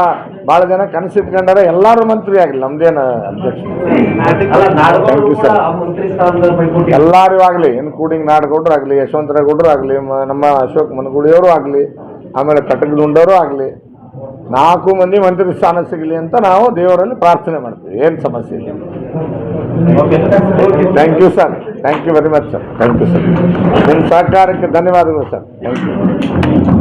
ಭಾಳ ಜನ ಕನಸಿಟ್ಕೊಂಡಾರೆ ಎಲ್ಲರೂ ಮಂತ್ರಿ ಆಗಲಿ, ನಮ್ದೇನು ಅಧ್ಯಕ್ಷ ಎಲ್ಲರೂ ಆಗಲಿ, ಇನ್ಕ್ಲೂಡಿಂಗ್ ನಾಡಗೌಡರು ಆಗಲಿ, ಯಶವಂತರಾಗೌಡರು ಆಗಲಿ, ನಮ್ಮ ಅಶೋಕ್ ಮನಗೂಳಿಯವರು ಆಗಲಿ, ಆಮೇಲೆ ಕಟಕಗುಂಡವರು ಆಗಲಿ, 4 ಮಂದಿ ಮಂತ್ರಿ ಸ್ಥಾನ ಸಿಗಲಿ ಅಂತ ನಾವು ದೇವರಲ್ಲಿ ಪ್ರಾರ್ಥನೆ ಮಾಡ್ತೀವಿ. ಏನು ಸಮಸ್ಯೆ ಇಲ್ಲ. Thank you sir, thank you very much sir, thank you sir. ನಿಮ್ಮ ಸಹಕಾರಕ್ಕೆ ಧನ್ಯವಾದಗಳು ಸರ್, ಥ್ಯಾಂಕ್ ಯು.